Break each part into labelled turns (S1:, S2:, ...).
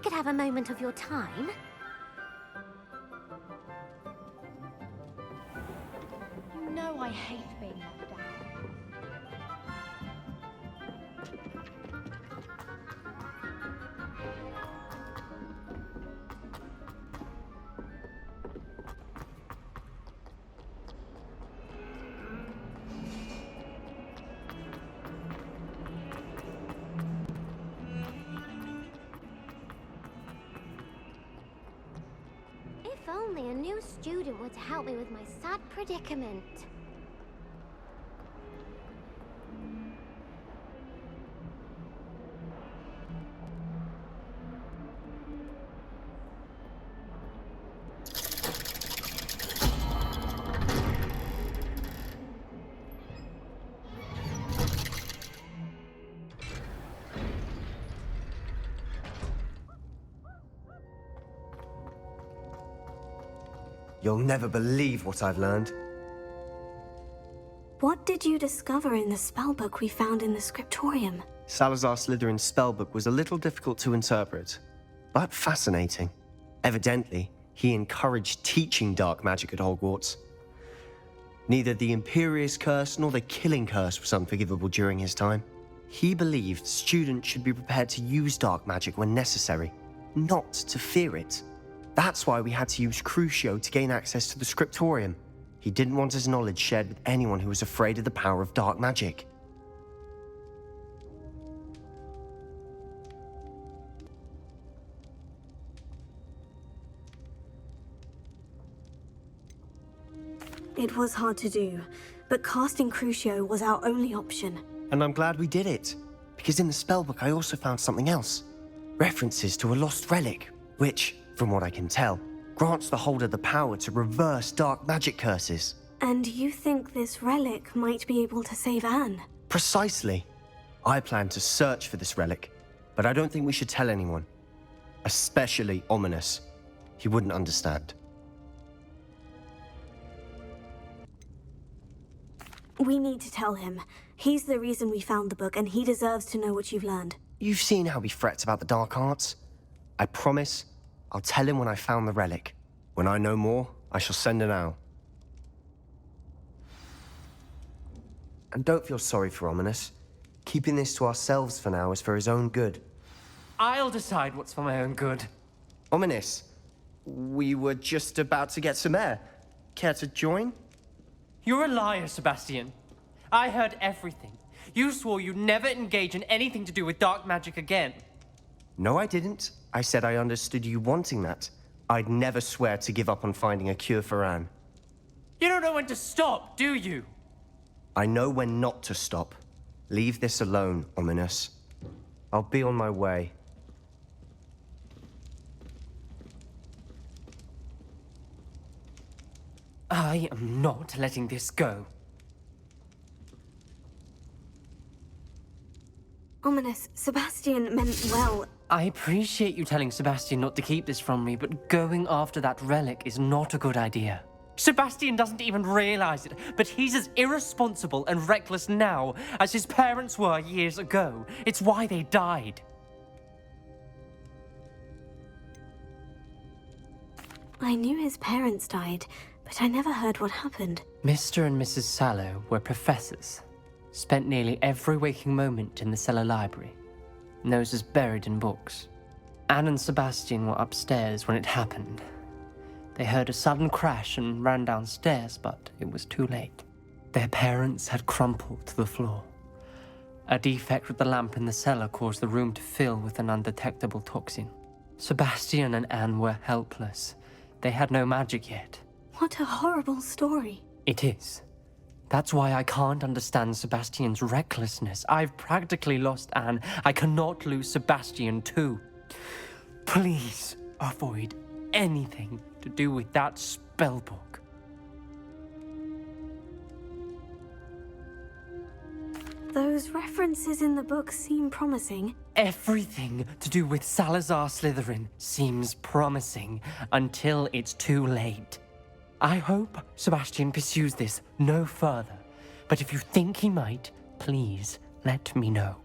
S1: could have a moment of your time.
S2: You know I hate being left out.
S1: If only a new student were to help me with my sad predicament.
S3: You'll never believe what I've learned.
S4: What did you discover in the spellbook we found in the scriptorium?
S3: Salazar Slytherin's spellbook was a little difficult to interpret, but fascinating. Evidently, he encouraged teaching dark magic at Hogwarts. Neither the Imperious Curse nor the Killing Curse was unforgivable during his time. He believed students should be prepared to use dark magic when necessary, not to fear it. That's why we had to use Crucio to gain access to the scriptorium. He didn't want his knowledge shared with anyone who was afraid of the power of dark magic.
S4: It was hard to do, but casting Crucio was our only option.
S3: And I'm glad we did it, because in the spellbook I also found something else. References to a lost relic, which, from what I can tell, grants the holder the power to reverse dark magic curses.
S4: And you think this relic might be able to save Anne?
S3: Precisely. I plan to search for this relic, but I don't think we should tell anyone. Especially Ominous. He wouldn't understand.
S4: We need to tell him. He's the reason we found the book, and he deserves to know what you've learned.
S3: You've seen how he frets about the dark arts. I promise I'll tell him when I found the relic. When I know more, I shall send an owl. And don't feel sorry for Ominous. Keeping this to ourselves for now is for his own good.
S5: I'll decide what's for my own good.
S3: Ominous, we were just about to get some air. Care to join?
S5: You're a liar, Sebastian. I heard everything. You swore you'd never engage in anything to do with dark magic again.
S3: No, I didn't. I said I understood you wanting that. I'd never swear to give up on finding a cure for Anne.
S5: You don't know when to stop, do you?
S3: I know when not to stop. Leave this alone, Ominous. I'll be on my way.
S5: I am not letting this go.
S4: Ominous, Sebastian meant well.
S5: I appreciate you telling Sebastian not to keep this from me, but going after that relic is not a good idea. Sebastian doesn't even realize it, but he's as irresponsible and reckless now as his parents were years ago. It's why they died.
S4: I knew his parents died, but I never heard what happened.
S5: Mr. and Mrs. Sallow were professors. Spent nearly every waking moment in the cellar library. Noses buried in books. Anne and Sebastian were upstairs when it happened. They heard a sudden crash and ran downstairs, but it was too late. Their parents had crumpled to the floor. A defect with the lamp in the cellar caused the room to fill with an undetectable toxin. Sebastian and Anne were helpless. They had no magic yet.
S4: What a horrible story.
S5: It is. That's why I can't understand Sebastian's recklessness. I've practically lost Anne. I cannot lose Sebastian too. Please avoid anything to do with that spellbook.
S4: Those references in the book seem promising.
S5: Everything to do with Salazar Slytherin seems promising until it's too late. I hope Sebastian pursues this no further, but if you think he might, please let me know.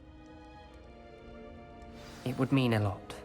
S5: It would mean a lot.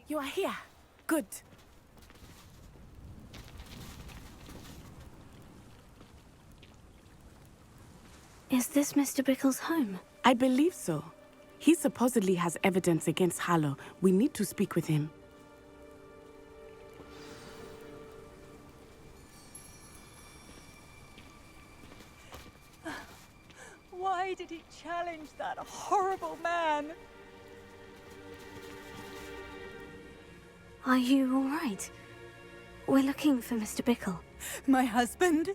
S6: You are here. Good.
S4: Is this Mr. Bickle's home?
S6: I believe so. He supposedly has evidence against Harlow. We need to speak with him.
S2: Why did he challenge that horrible man?
S4: Are you all right? We're looking for Mr. Bickle.
S2: My husband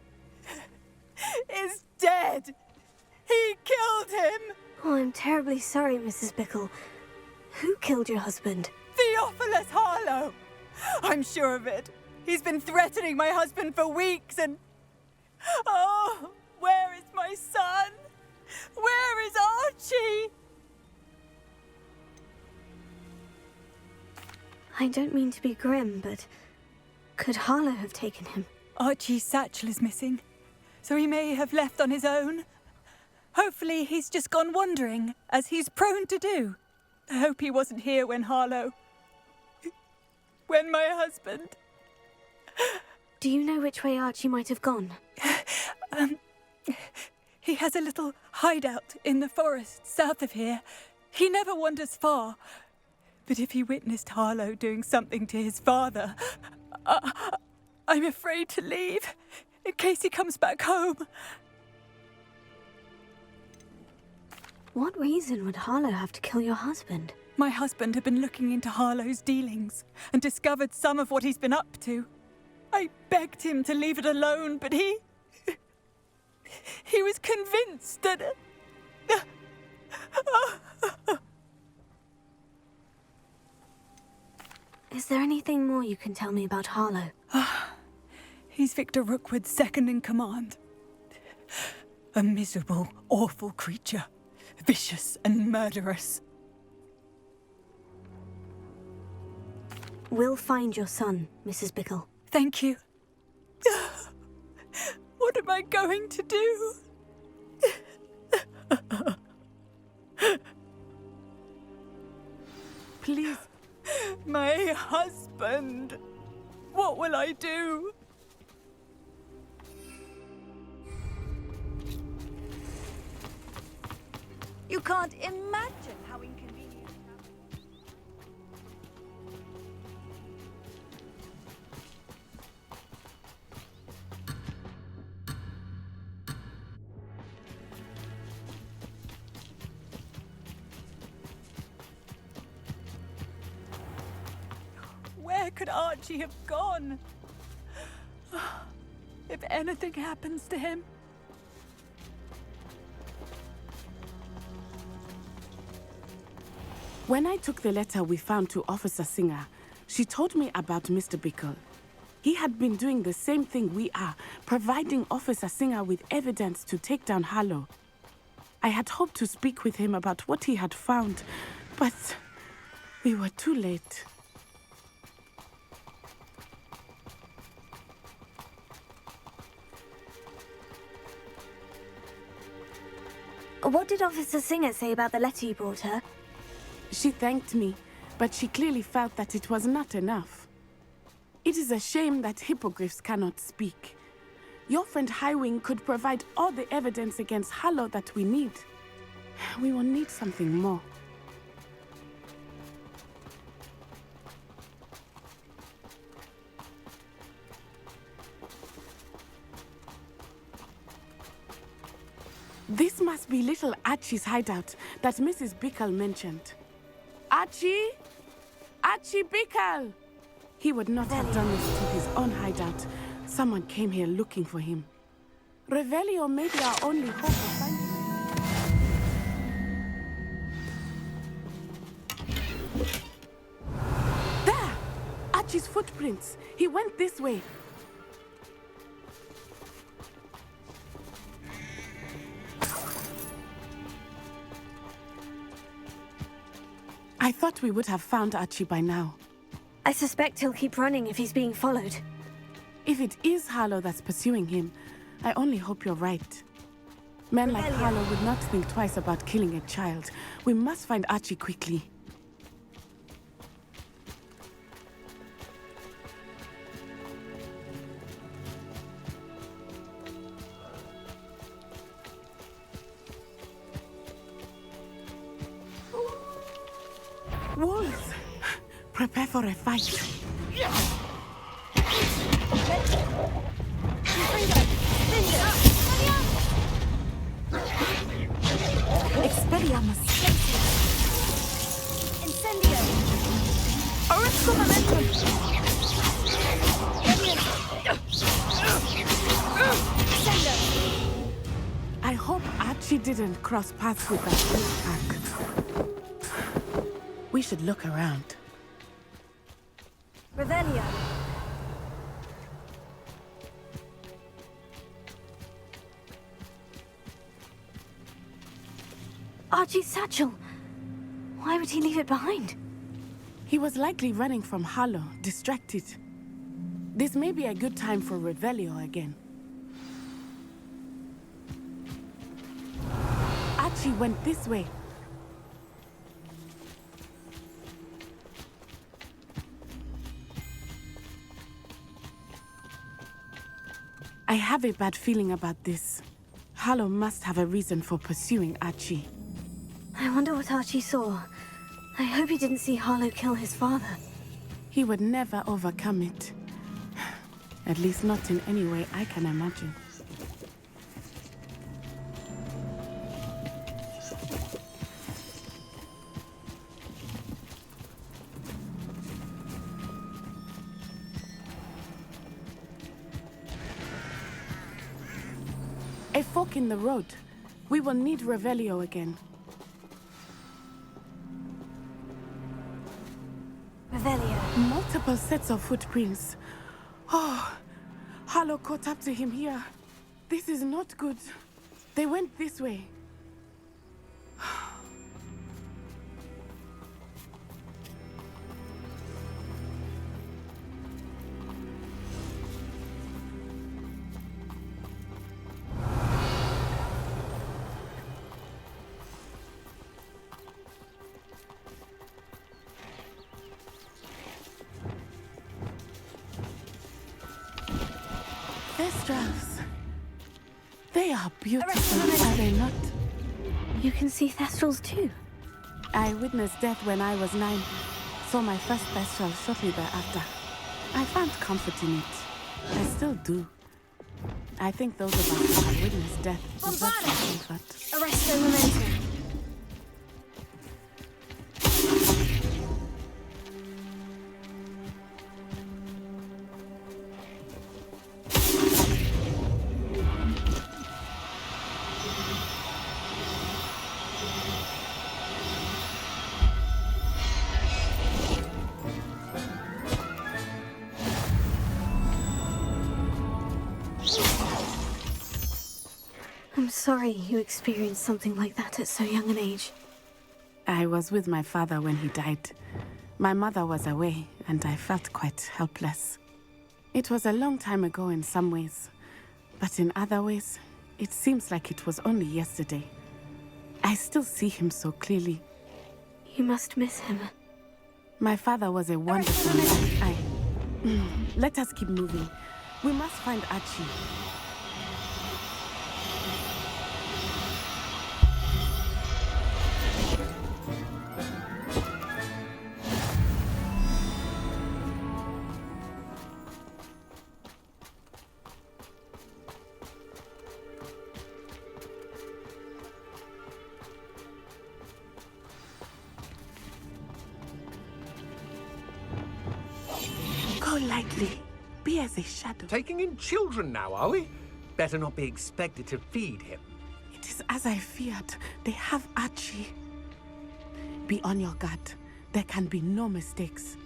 S2: is dead. He killed him.
S4: Oh, I'm terribly sorry, Mrs. Bickle. Who killed your husband?
S2: Theophilus Harlow. I'm sure of it. He's been threatening my husband for weeks and... Oh, where is my son? Where is Archie?
S4: I don't mean to be grim, but could Harlow have taken him?
S2: Archie's satchel is missing, so he may have left on his own. Hopefully he's just gone wandering, as he's prone to do. I hope he wasn't here when when my husband...
S4: Do you know which way Archie might have gone?
S2: He has a little hideout in the forest south of here. He never wanders far. But if he witnessed Harlow doing something to his father, I'm afraid to leave, in case he comes back home.
S4: What reason would Harlow have to kill your husband?
S2: My husband had been looking into Harlow's dealings and discovered some of what he's been up to. I begged him to leave it alone, but he was convinced that...
S4: Is there anything more you can tell me about Harlow?
S2: He's Victor Rookwood's second in command. A miserable, awful creature. Vicious and murderous.
S4: We'll find your son, Mrs. Bickle.
S2: Thank you. What am I going to do?
S6: Please.
S2: My husband. What will I do? You can't imagine how inconvenient. Where could Archie have gone? If anything happens to him.
S6: When I took the letter we found to Officer Singer, she told me about Mr. Bickle. He had been doing the same thing we are, providing Officer Singer with evidence to take down Harlow. I had hoped to speak with him about what he had found, but we were too late.
S4: What did Officer Singer say about the letter you brought her?
S6: She thanked me, but she clearly felt that it was not enough. It is a shame that hippogriffs cannot speak. Your friend Highwing could provide all the evidence against Harlow that we need. We will need something more. This must be little Archie's hideout that Mrs. Bickle mentioned. Archie? Archie Bickle! He would not have done this to his own hideout. Someone came here looking for him. Revelio may be our only hope of finding him. There! Archie's footprints. He went this way. I thought we would have found Archie by now.
S4: I suspect he'll keep running if he's being followed.
S6: If it is Harlow that's pursuing him, I only hope you're right. Men like Harlow would not think twice about killing a child. We must find Archie quickly. Wolves! Prepare for a fight. Expelliarmus.
S1: Incendio.
S2: Arresto momentum!
S6: I hope Archie didn't cross paths with that blue pack. We should look around.
S4: Revelio. Archie's satchel. Why would he leave it behind?
S6: He was likely running from Harlow, distracted. This may be a good time for Revelio again. Archie went this way. I have a bad feeling about this. Harlow must have a reason for pursuing Archie.
S4: I wonder what Archie saw. I hope he didn't see Harlow kill his father.
S6: He would never overcome it. At least not in any way I can imagine. A fork in the road. We will need Revelio again.
S4: Revelio.
S6: Multiple sets of footprints. Oh, Harlow caught up to him here. This is not good. They went this way. Thestrals. They are beautiful, are they not?
S4: You can see Thestrals too.
S6: I witnessed death when I was 9. Saw my first Thestral shortly thereafter. I found comfort in it. I still do. I think those of us who have witnessed death deserve some comfort.
S1: Arresto momentum.
S4: I'm sorry you experienced something like that at so young an age.
S6: I was with my father when he died. My mother was away, and I felt quite helpless. It was a long time ago in some ways, but in other ways, it seems like it was only yesterday. I still see him so clearly.
S4: You must miss him.
S6: My father was a wonderful man. Let us keep moving. We must find Archie. Go lightly. Be as a shadow.
S7: Taking in children now, are we? Better not be expected to feed him.
S6: It is as I feared. They have Archie. Be on your guard. There can be no mistakes.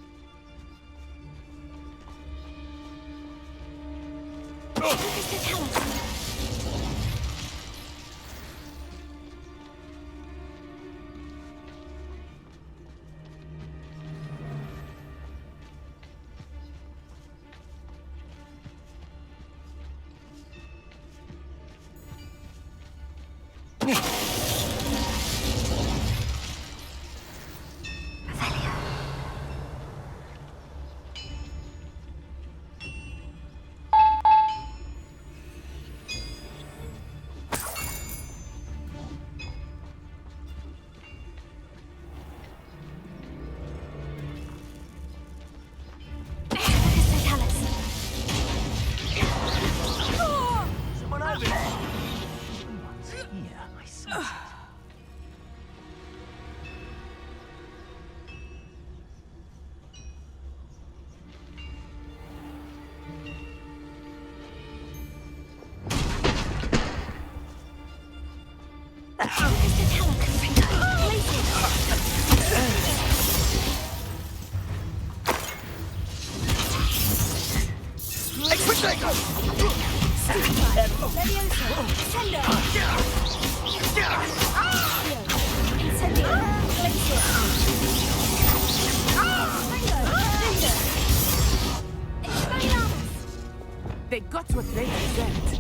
S6: They got what they deserved.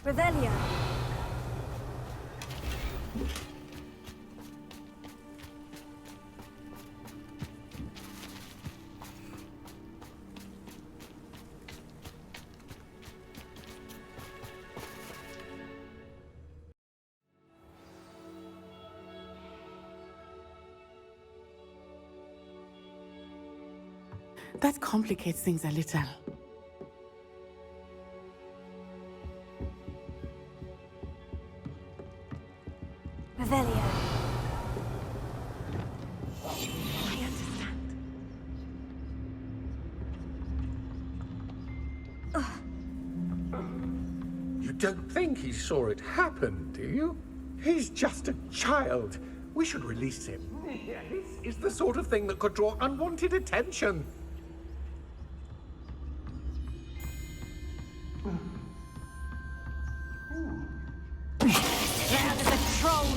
S4: Revelio.
S6: That complicates things a little.
S4: Revelio.
S6: I understand.
S7: You don't think he saw it happen, do you? He's just a child. We should release him. This is the sort of thing that could draw unwanted attention.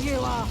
S2: You are.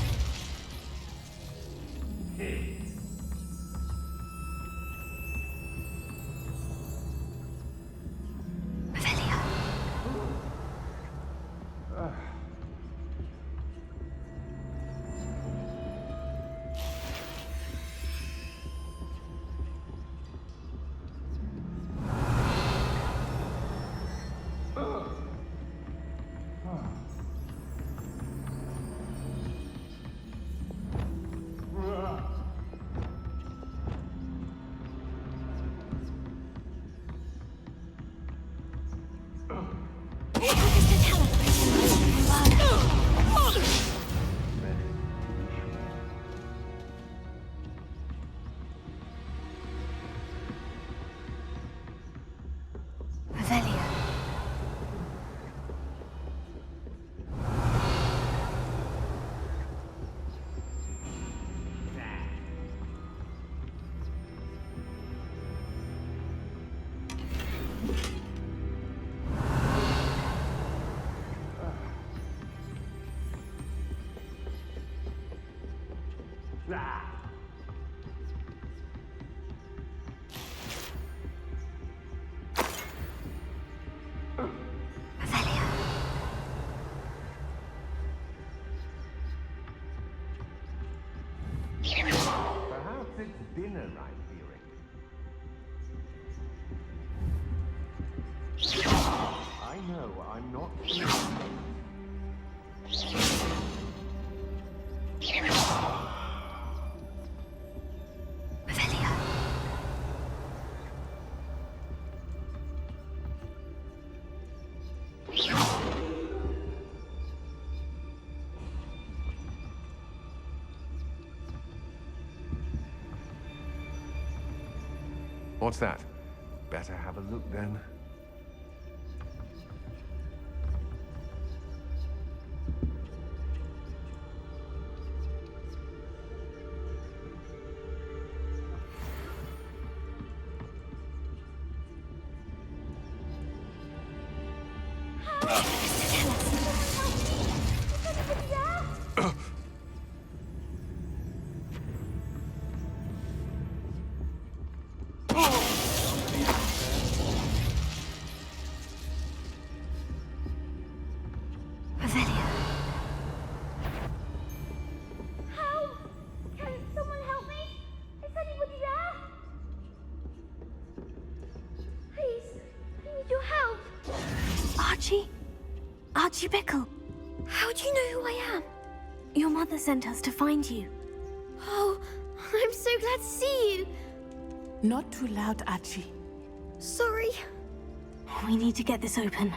S8: Perhaps it's dinner I'm hearing. I know I'm not What's that? Better have a look then.
S4: Archie Bickle, how do you know who I am? Your mother sent us to find you.
S1: Oh, I'm so glad to see you.
S6: Not too loud, Archie.
S1: Sorry.
S4: We need to get this open.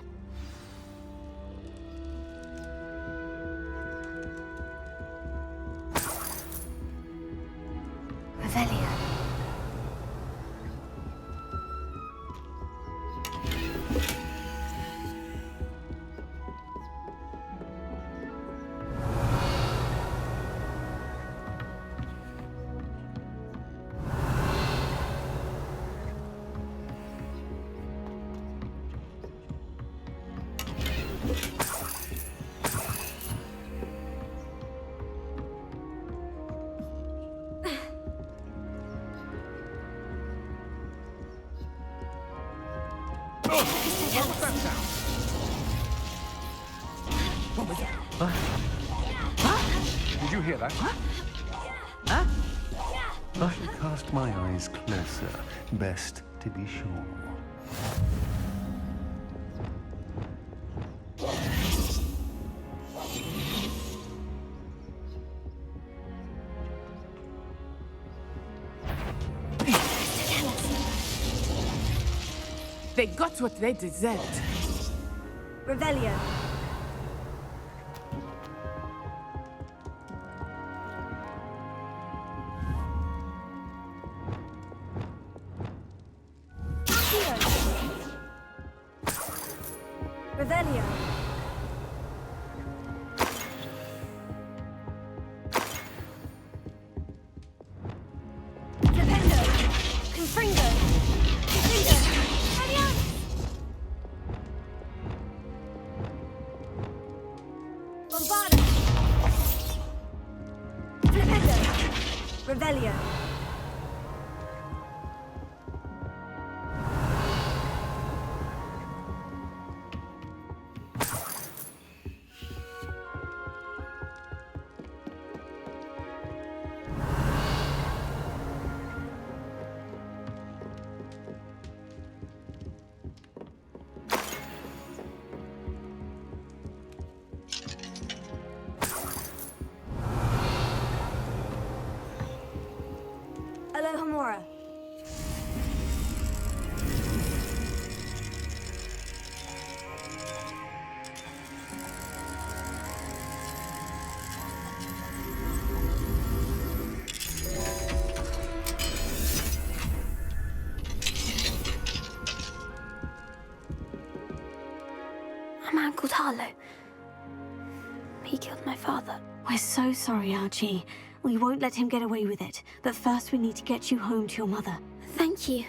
S4: Revelio.
S7: What's that sound?
S8: What was that? Did you hear that? I should cast my eyes closer. Best to be sure.
S6: They got what they deserved.
S4: Revelio. Revelio.
S1: Dependo. Confringo. Confringo. Adios. Bombarda. Dependo.
S4: Revelio. Alohomora.
S1: A man called Harlow. He killed my father.
S4: We're so sorry, Archie. We won't let him get away with it. But first we need to get you home to your mother.
S1: Thank you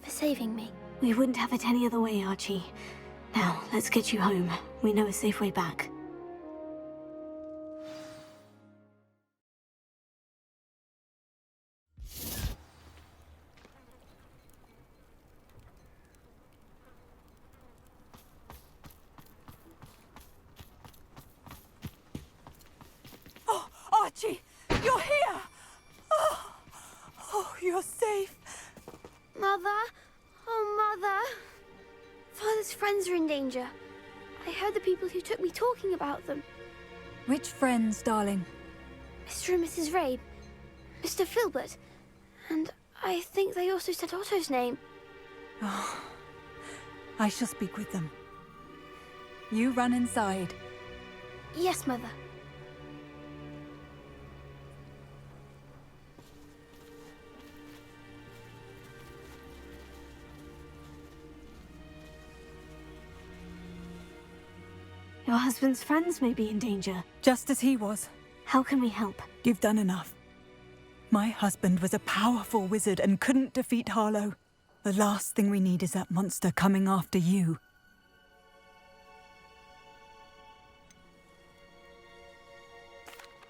S1: for saving me.
S4: We wouldn't have it any other way, Archie. Now, let's get you home. We know a safe way back.
S2: Oh, Archie, you're here! Oh, you're safe.
S1: Mother? Oh, Mother. Father's friends are in danger. I heard the people who took me talking about them.
S2: Which friends, darling?
S1: Mr. and Mrs. Rabe, Mr. Filbert, and I think they also said Otto's name.
S2: Oh, I shall speak with them. You run inside.
S1: Yes, Mother.
S4: Your husband's friends may be in danger.
S2: Just as he was.
S4: How can we help?
S2: You've done enough. My husband was a powerful wizard and couldn't defeat Harlow. The last thing we need is that monster coming after you.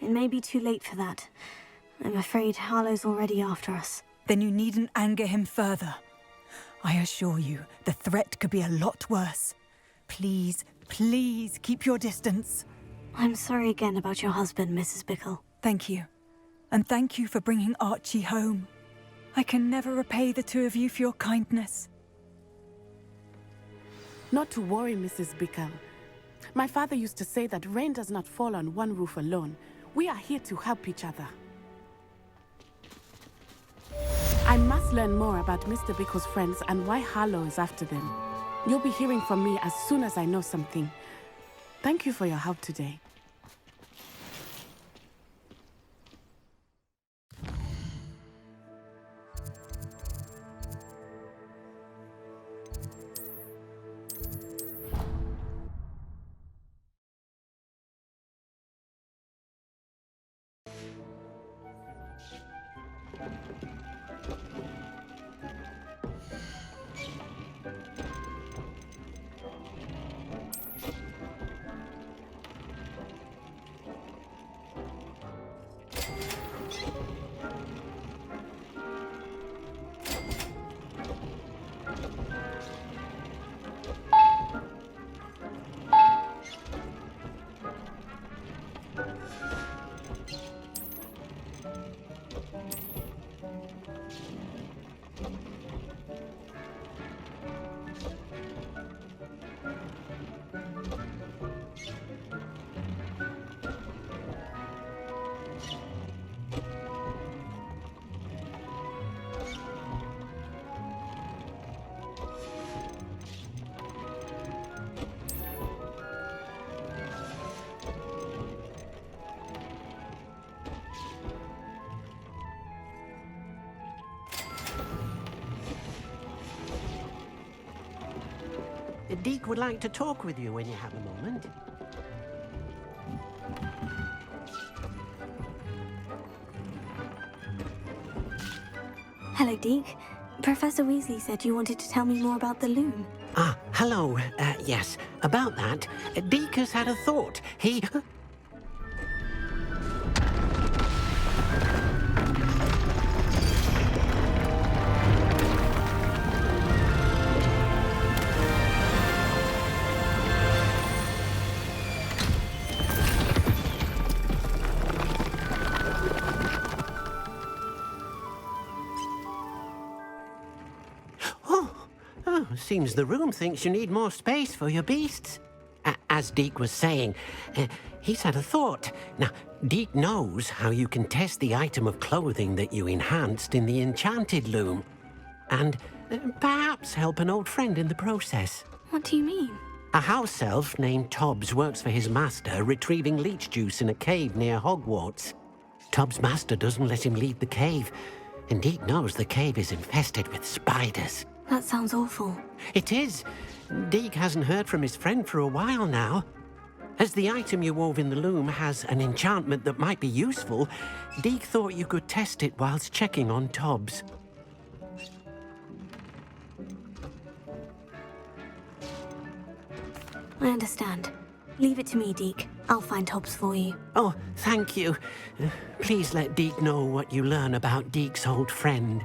S4: It may be too late for that. I'm afraid Harlow's already after us.
S2: Then you needn't anger him further. I assure you, the threat could be a lot worse. Please, please keep your distance.
S4: I'm sorry again about your husband, Mrs. Bickle.
S2: Thank you. And thank you for bringing Archie home. I can never repay the two of you for your kindness.
S6: Not to worry, Mrs. Bickle. My father used to say that rain does not fall on one roof alone. We are here to help each other. I must learn more about Mr. Bickle's friends and why Harlow is after them. You'll be hearing from me as soon as I know something. Thank you for your help today.
S9: Deke would like to talk with you when you have a moment.
S4: Hello, Deke. Professor Weasley said you wanted to tell me more about the loom.
S9: Ah, hello. Yes, about that. Deke has had a thought. He... Seems the room thinks you need more space for your beasts. As Deke was saying, he's had a thought. Now, Deke knows how you can test the item of clothing that you enhanced in the enchanted loom. And perhaps help an old friend in the process.
S4: What do you mean?
S9: A house elf named Tobbs works for his master, retrieving leech juice in a cave near Hogwarts. Tobbs' master doesn't let him leave the cave, and Deke knows the cave is infested with spiders.
S4: That sounds awful.
S9: It is. Deke hasn't heard from his friend for a while now. As the item you wove in the loom has an enchantment that might be useful, Deke thought you could test it whilst checking on Tobbs.
S4: I understand. Leave it to me, Deke. I'll find Tobbs for you.
S9: Oh, thank you. Please let Deke know what you learn about Deke's old friend.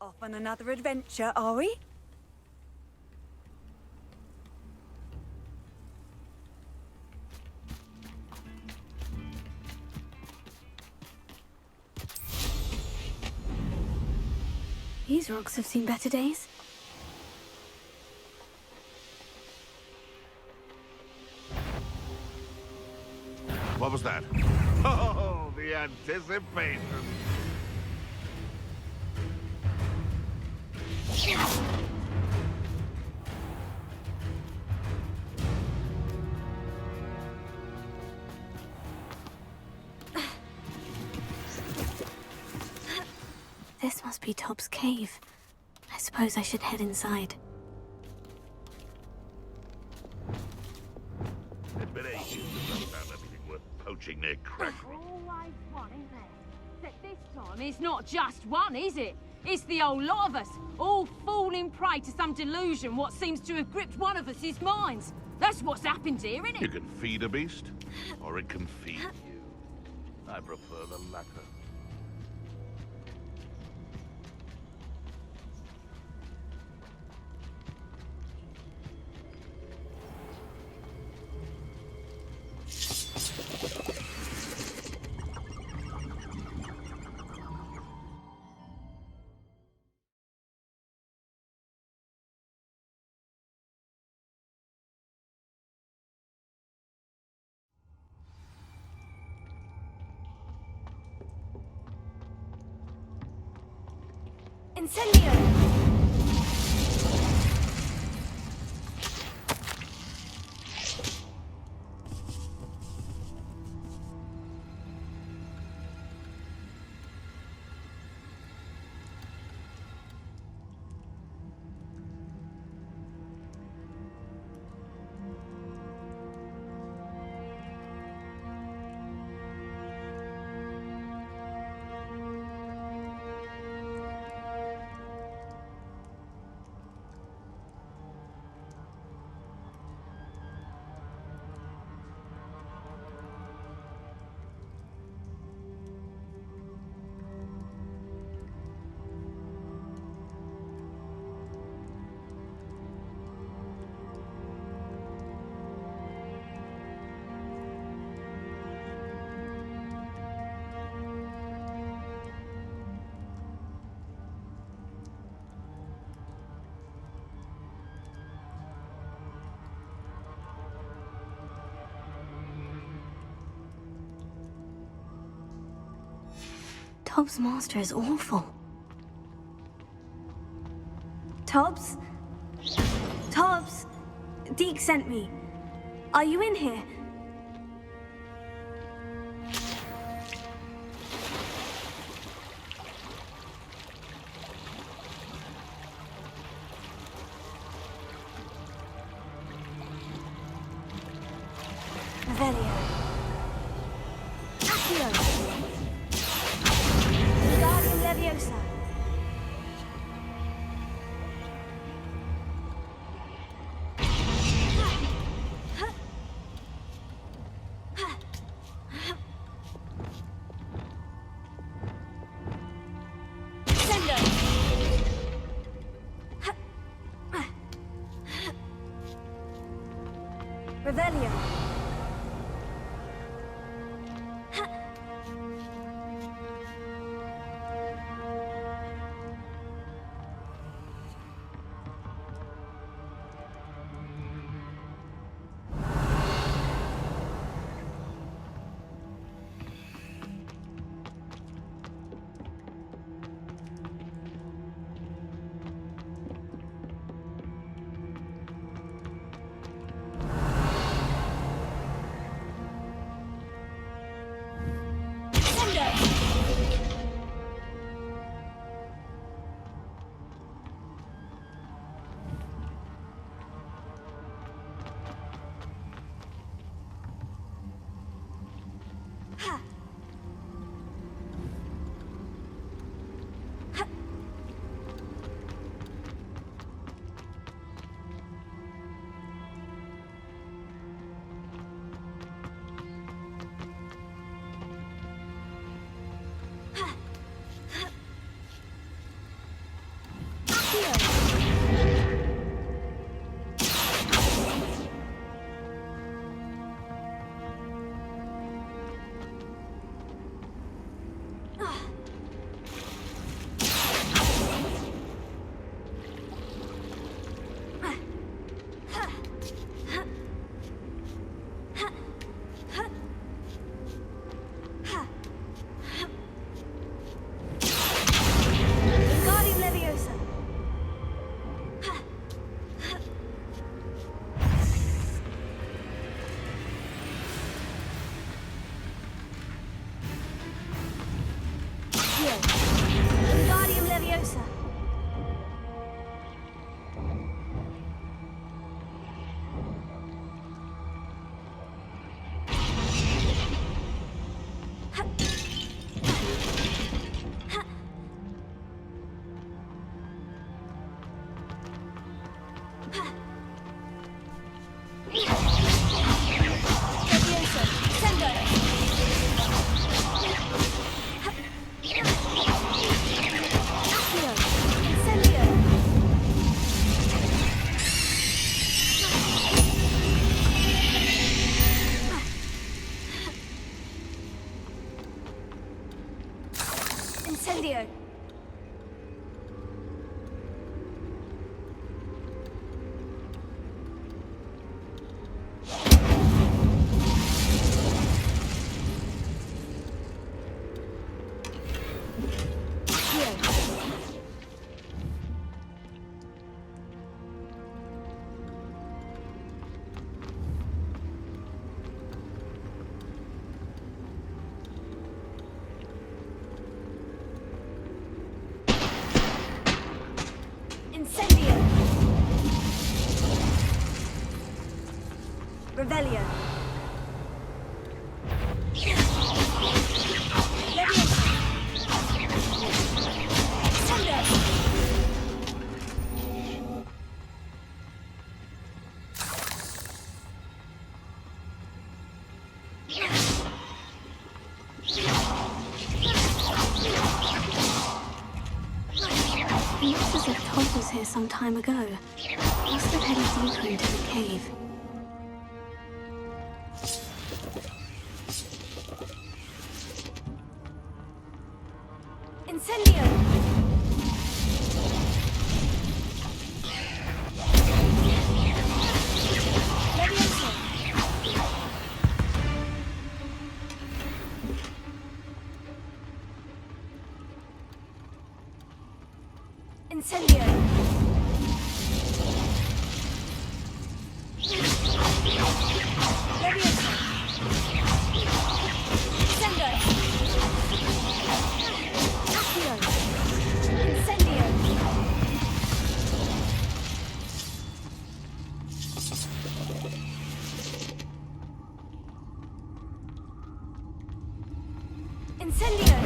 S2: Off on another adventure, are we?
S4: These rocks have seen better days.
S10: What was that? Oh, the anticipation.
S4: This must be Tob's cave. I suppose I should head inside.
S10: It's been ages since I found anything worth poaching near Crack Rock.
S11: Always one, isn't there? Except this time it's not just one, is it? It's the whole lot of us, all falling prey to some delusion what seems to have gripped one of us' minds. That's what's happened here, isn't
S10: You
S11: it?
S10: can feed a beast, or it can feed you. I prefer the latter.
S1: Incendio!
S4: Tob's master is awful. Tobbs? Tobbs? Deke sent me. Are you in here? Revelio. Accio. Wingardium Leviosa. Revelio. Revelio. It looks as if Todd was here some time ago. Must have headed deeper into the cave. Incendio! Incendio! Leviosa! Sendo! Accio! Incendio! Incendio!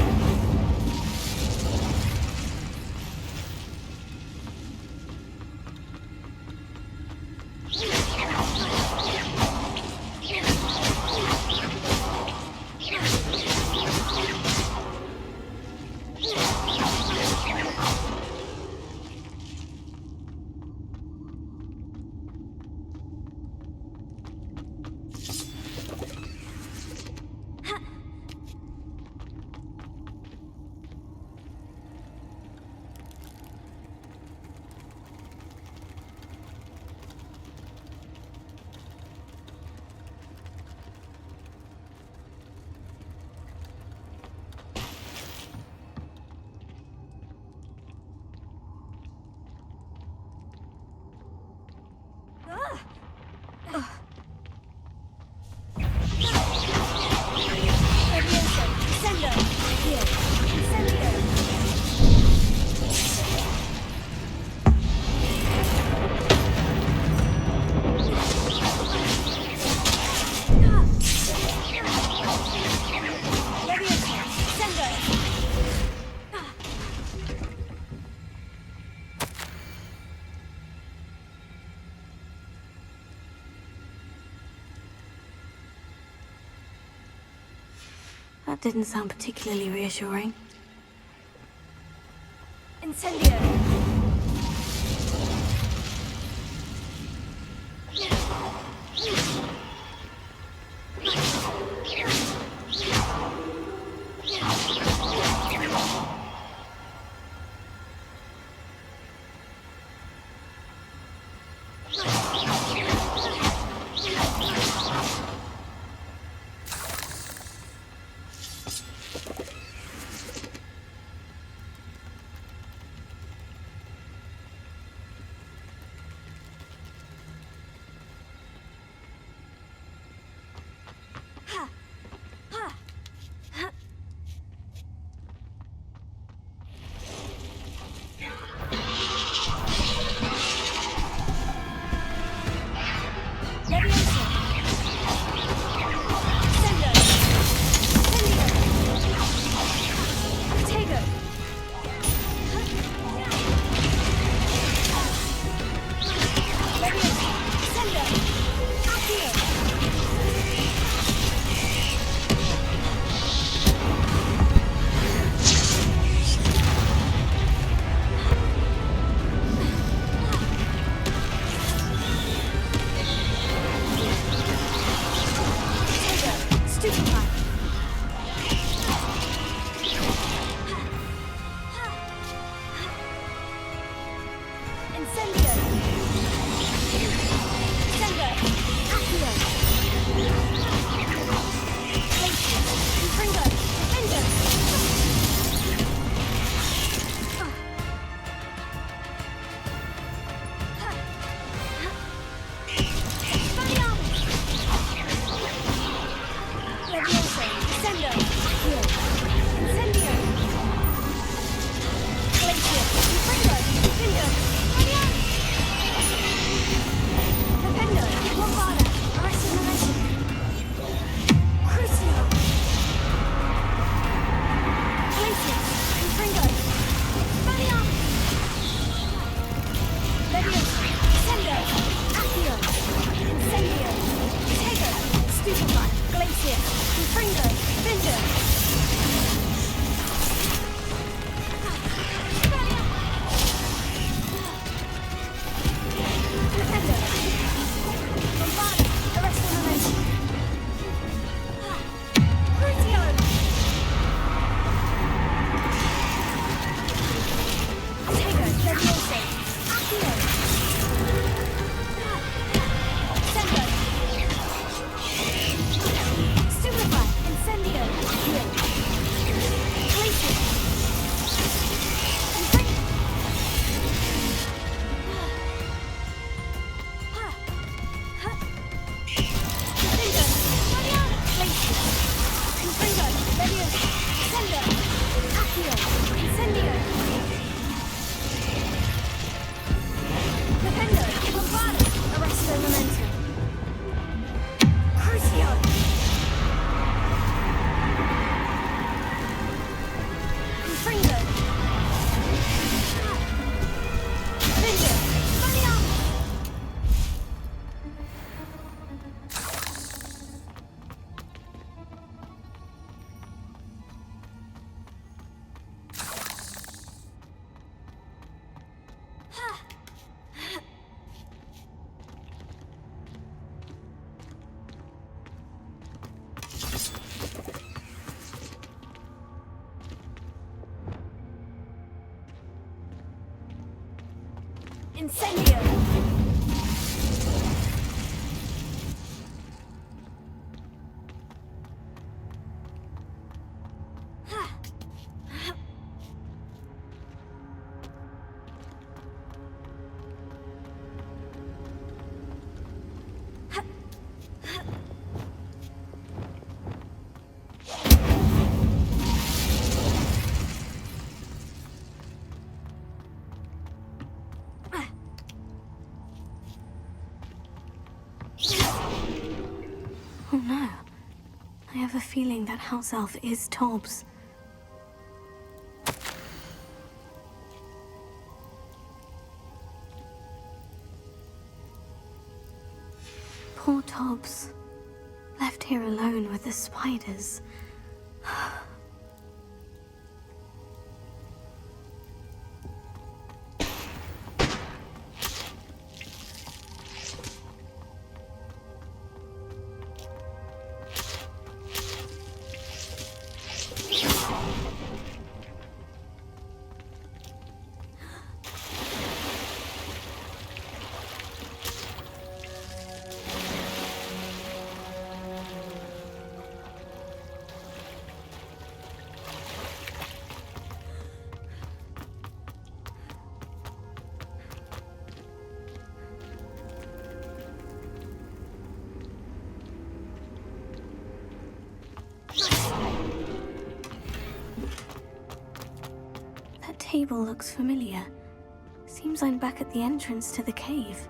S4: That didn't sound particularly reassuring. Incendio! Incendio! Oh no. I have a feeling that house elf is Tobbs. Poor Tobbs. Left here alone with the spiders. That table looks familiar. Seems I'm back at the entrance to the cave.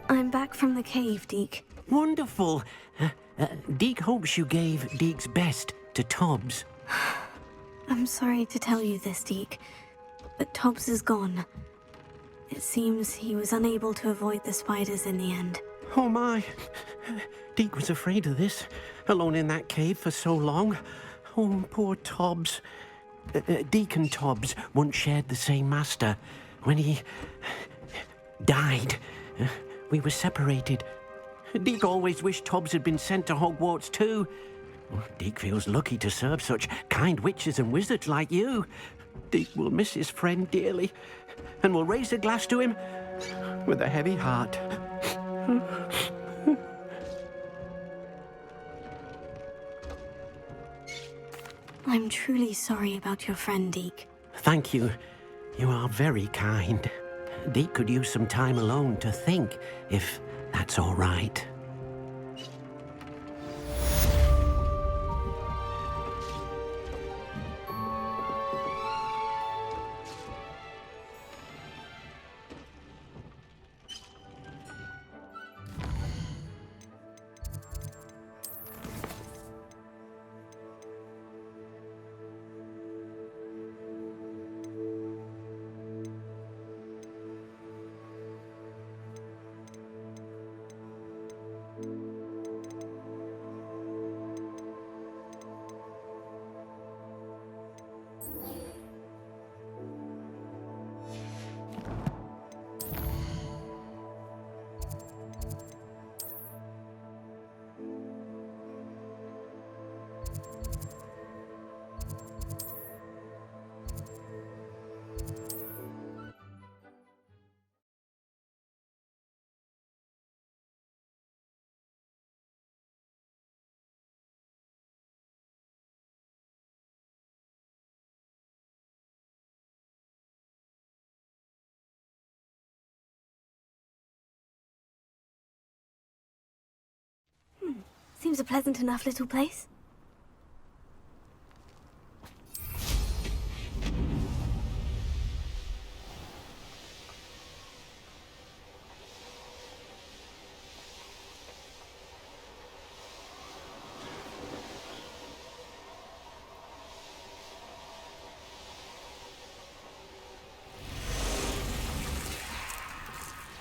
S4: I'm back from the cave, Deke.
S9: Wonderful. Deke hopes you gave Deke's best to Tobbs.
S4: I'm sorry to tell you this, Deke, but Tobbs is gone. It seems he was unable to avoid the spiders in the end.
S9: Oh my. Deke was afraid of this, alone in that cave for so long. Oh, poor Tobbs. Deke and Tobbs once shared the same master. When he died, we were separated. Deke always wished Tobbs had been sent to Hogwarts too. Deke feels lucky to serve such kind witches and wizards like you. Deke will miss his friend dearly, and will raise a glass to him with a heavy heart.
S4: I'm truly sorry about your friend, Deke.
S9: Thank you. You are very kind. Deke could use some time alone to think, if that's all right.
S4: Seems a pleasant enough little place.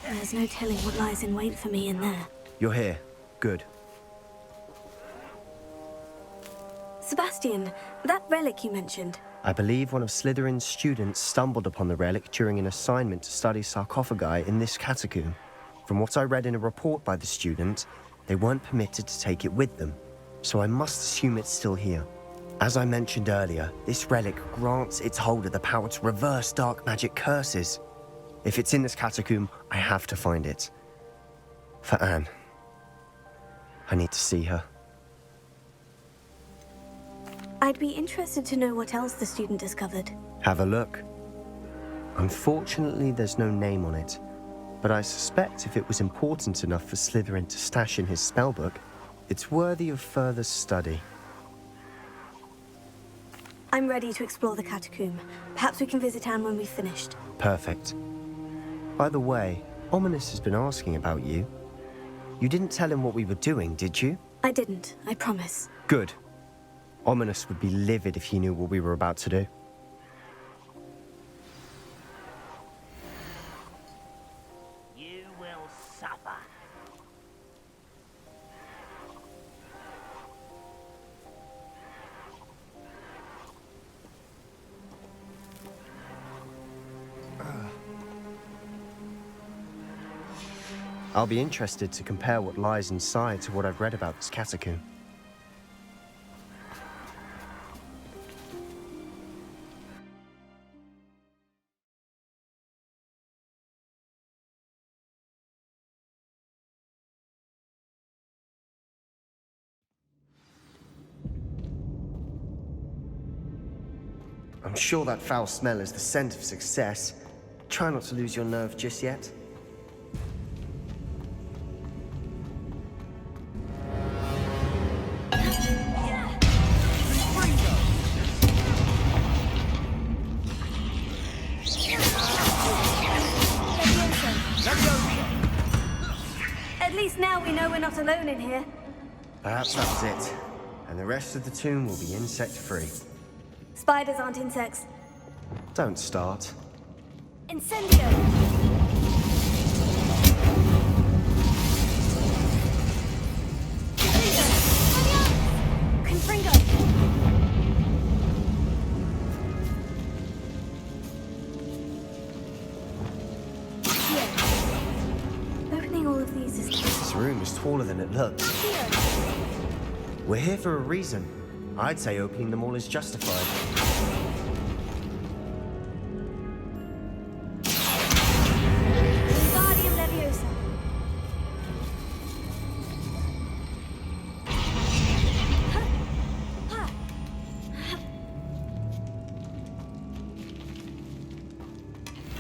S4: There's no telling what lies in wait for me in there.
S3: You're here. Good.
S4: Sebastian, that relic you mentioned.
S3: I believe one of Slytherin's students stumbled upon the relic during an assignment to study sarcophagi in this catacomb. From what I read in a report by the student, they weren't permitted to take it with them, so I must assume it's still here. As I mentioned earlier, this relic grants its holder the power to reverse dark magic curses. If it's in this catacomb, I have to find it. For Anne. I need to see her.
S4: I'd be interested to know what else the student discovered.
S3: Have a look. Unfortunately, there's no name on it, but I suspect if it was important enough for Slytherin to stash in his spellbook, it's worthy of further study.
S4: I'm ready to explore the catacomb. Perhaps we can visit Anne when we've finished.
S3: Perfect. By the way, Ominous has been asking about you. You didn't tell him what we were doing, did you?
S4: I didn't, I promise.
S3: Good. Ominous would be livid if he knew what we were about to do.
S12: You will suffer.
S3: I'll be interested to compare what lies inside to what I've read about this catacomb. I'm sure that foul smell is the scent of success. Try not to lose your nerve just yet.
S4: At least now we know we're not alone in here.
S3: Perhaps that's it. And the rest of the tomb will be insect-free.
S4: Spiders aren't insects.
S3: Don't start.
S4: Incendio! Confringo! Opening all of these is...
S3: This room is taller than it looks. We're here for a reason. I'd say opening them all is justified.
S4: Wingardium Leviosa.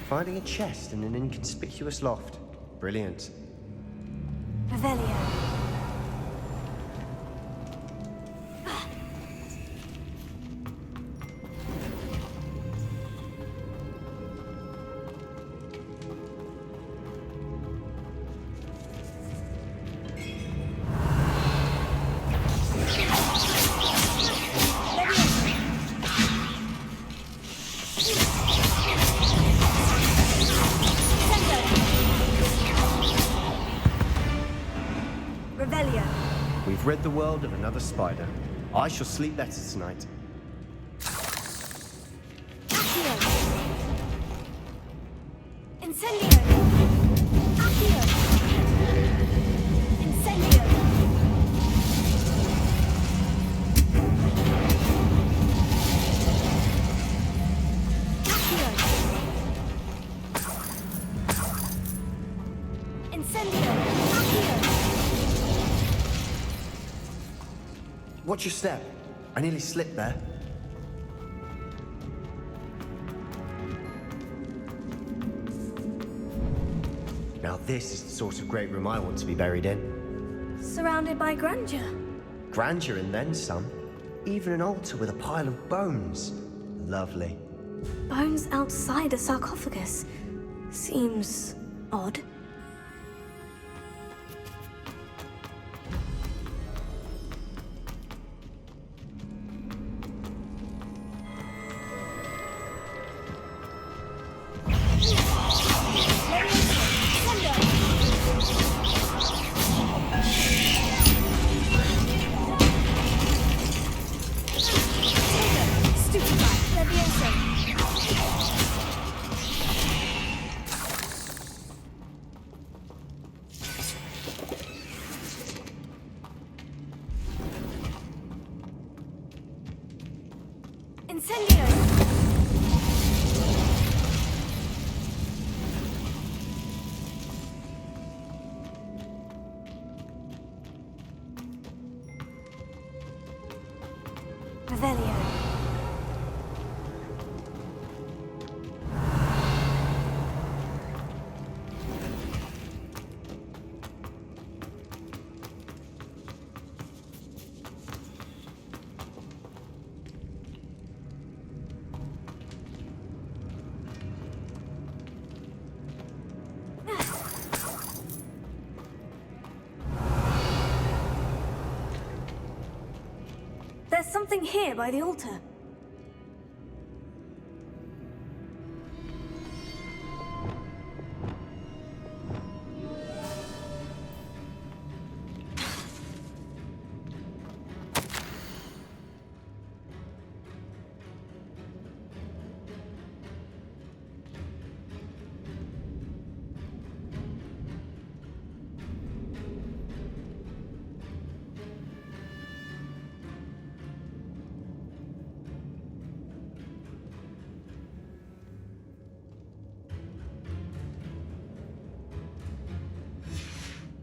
S3: Finding a chest in an inconspicuous loft. Brilliant.
S4: Revelio.
S3: We've rid the world of another spider. I shall sleep better tonight.
S1: Incendio! Accio! Incendio! Accio! Incendio! Accio!
S3: Watch your step. I nearly slipped there. Now this is the sort of great room I want to be buried in.
S4: Surrounded by grandeur.
S3: Grandeur and then some. Even an altar with a pile of bones. Lovely.
S4: Bones outside a sarcophagus. Seems odd. There's something here by the altar.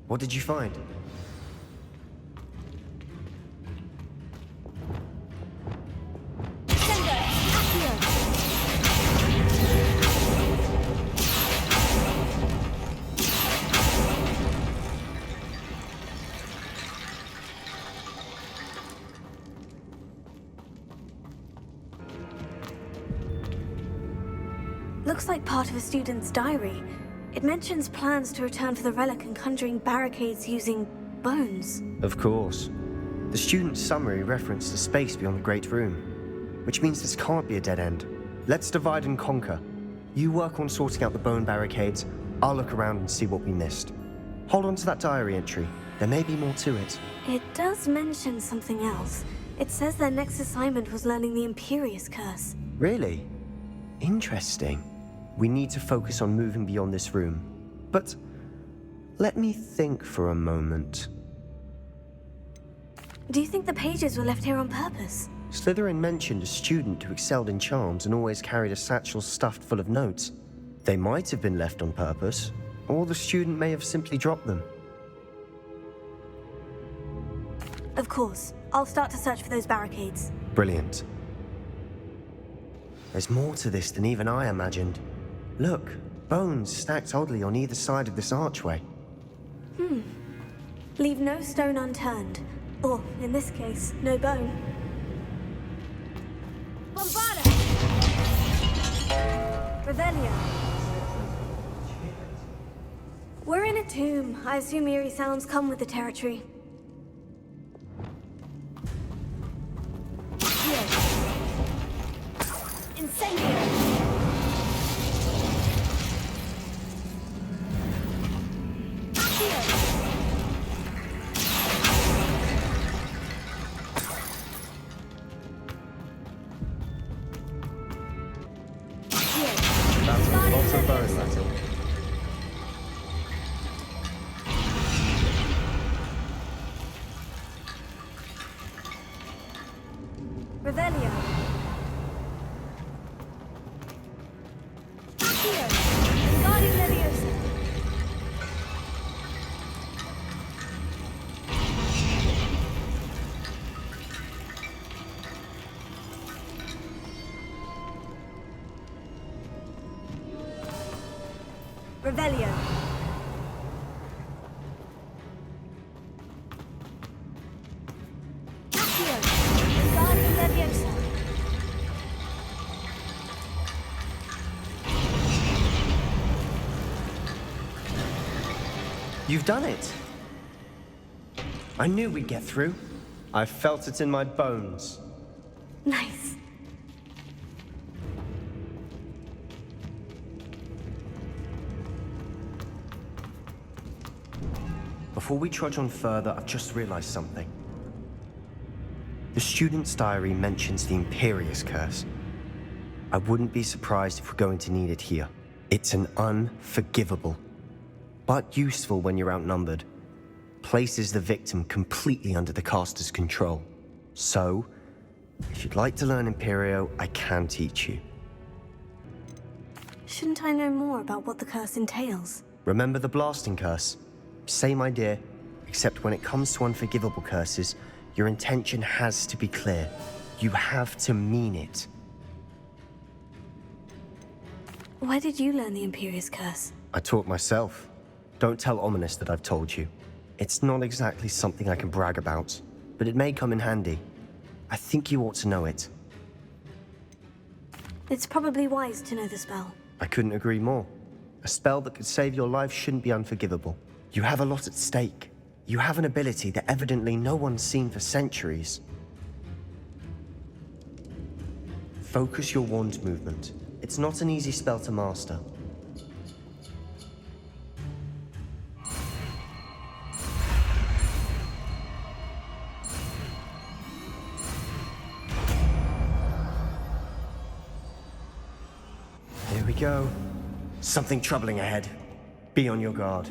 S3: What did you find?
S4: Looks like part of a student's diary. It mentions plans to return for the relic and conjuring barricades using bones.
S3: Of course. The student's summary referenced the space beyond the Great Room, which means this can't be a dead end. Let's divide and conquer. You work on sorting out the bone barricades, I'll look around and see what we missed. Hold on to that diary entry. There may be more to it.
S4: It does mention something else. It says their next assignment was learning the Imperious Curse.
S3: Really? Interesting. We need to focus on moving beyond this room. But let me think for a moment.
S4: Do you think the pages were left here on purpose?
S3: Slytherin mentioned a student who excelled in charms and always carried a satchel stuffed full of notes. They might have been left on purpose, or the student may have simply dropped them.
S4: Of course. I'll start to search for those barricades.
S3: Brilliant. There's more to this than even I imagined. Look, bones stacked oddly on either side of this archway.
S4: Leave no stone unturned. Or, in this case, no bone.
S1: Bombarda!
S4: Revelio. We're in a tomb. I assume eerie sounds come with the territory.
S1: Incendio!
S3: That's lots of bone, Latin.
S4: Revelio. Accio. Wingardium Leviosa.
S3: You've done it! I knew we'd get through. I felt it in my bones.
S4: Nice.
S3: Before we trudge on further, I've just realized something. The student's diary mentions the Imperious Curse. I wouldn't be surprised if we're going to need it here. It's an unforgivable, but useful when you're outnumbered. Places the victim completely under the caster's control. So, if you'd like to learn Imperio, I can teach you.
S4: Shouldn't I know more about what the curse entails?
S3: Remember the blasting curse? Same idea, except when it comes to unforgivable curses, your intention has to be clear. You have to mean it.
S4: Why did you learn the Imperious Curse?
S3: I taught myself. Don't tell Ominous that I've told you. It's not exactly something I can brag about, but it may come in handy. I think you ought to know it.
S4: It's probably wise to know the spell.
S3: I couldn't agree more. A spell that could save your life shouldn't be unforgivable. You have a lot at stake. You have an ability that evidently no one's seen for centuries. Focus your wand movement. It's not an easy spell to master. Here we go. Something troubling ahead. Be on your guard.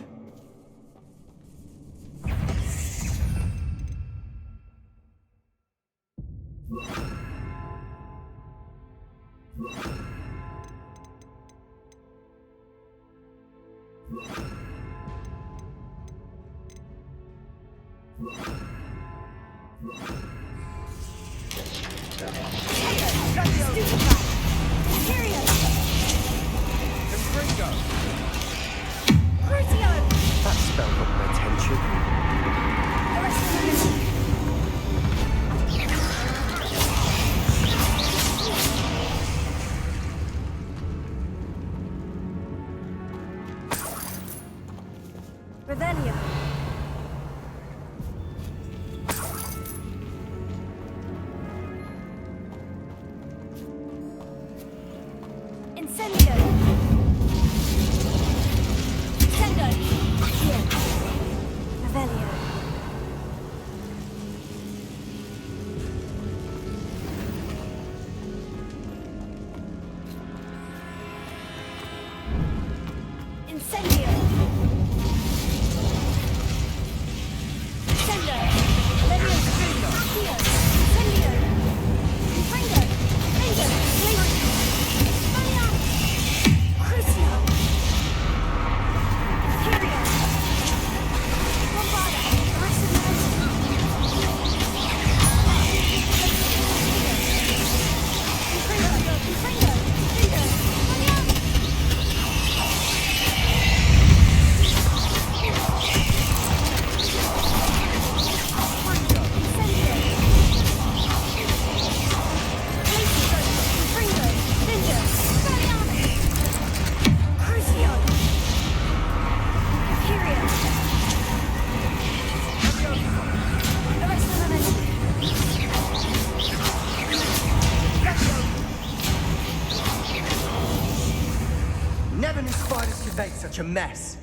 S3: That spell got my attention.
S4: Revelio. Incendio. Incendio. Here. Revelio. Incendio. Incendio. Leviosa. Here. Incendio. Incendio. Incendio. Crucio. Imperio. Bombarda.
S3: Never knew spiders could make such a mess.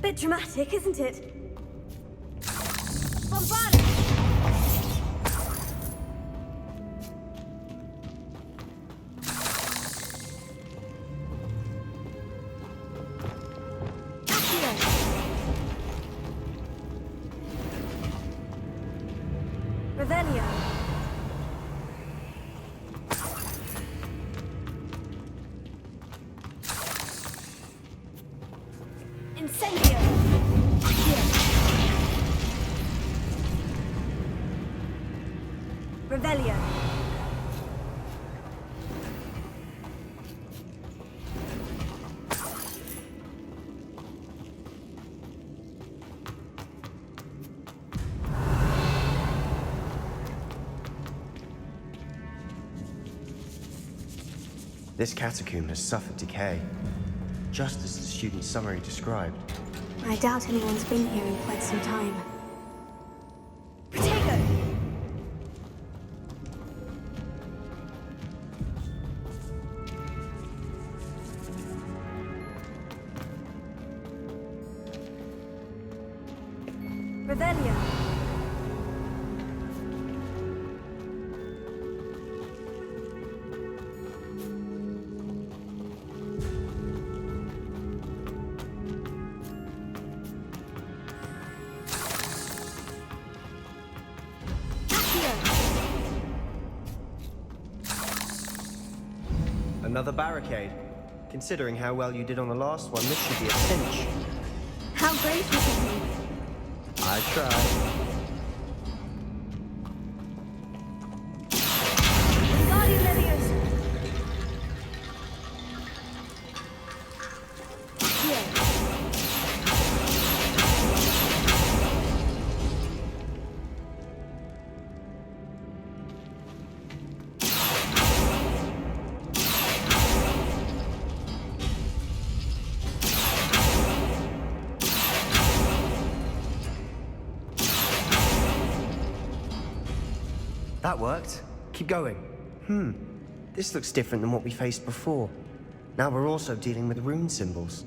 S4: Bit dramatic, isn't it? Bombarda. Revelio. Incendio. Here. Revelio.
S3: This catacomb has suffered decay, just as the student summary described.
S4: I doubt anyone's been here in quite some time.
S2: Potato! Revelio.
S3: Another barricade. Considering how well you did on the last one, this should be a cinch.
S4: How gracious of you.
S3: I tried.
S1: Wingardium Leviosa.
S3: That worked. Keep going. This looks different than what we faced before. Now we're also dealing with rune symbols.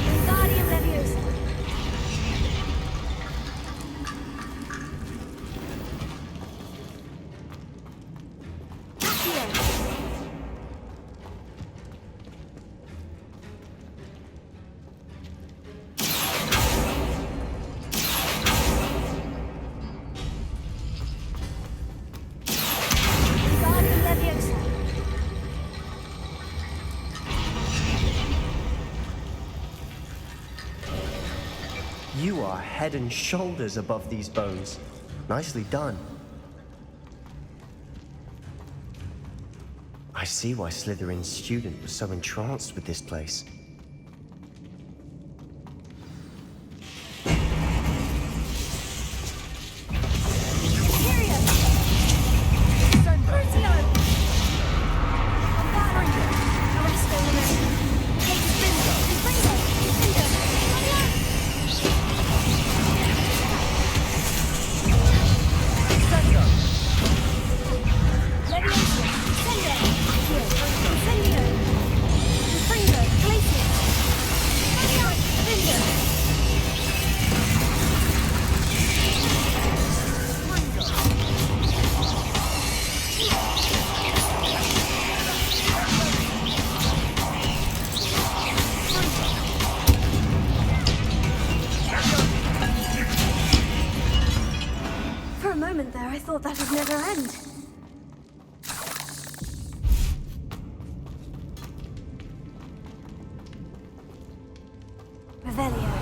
S1: Wingardium Leviosa. Wingardium Leviosa.
S3: You are head and shoulders above these bones. Nicely done. I see why Slytherin's student was so entranced with this place.
S1: For a moment there, I thought that would never end. Revelio.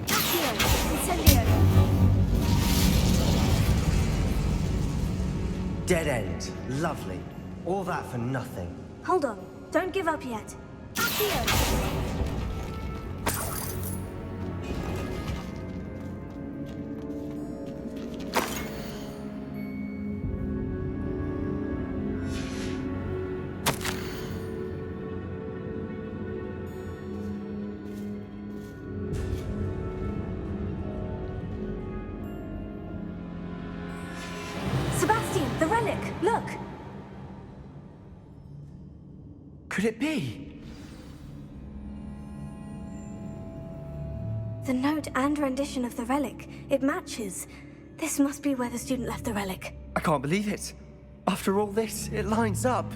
S1: Accio. Incendio.
S3: Dead end. Lovely. All that for nothing.
S1: Hold on. Don't give up yet. Accio. Sebastian, the relic! Look!
S3: Could it be?
S1: The note and rendition of the relic. It matches. This must be where the student left the relic.
S3: I can't believe it. After all this, it lines up.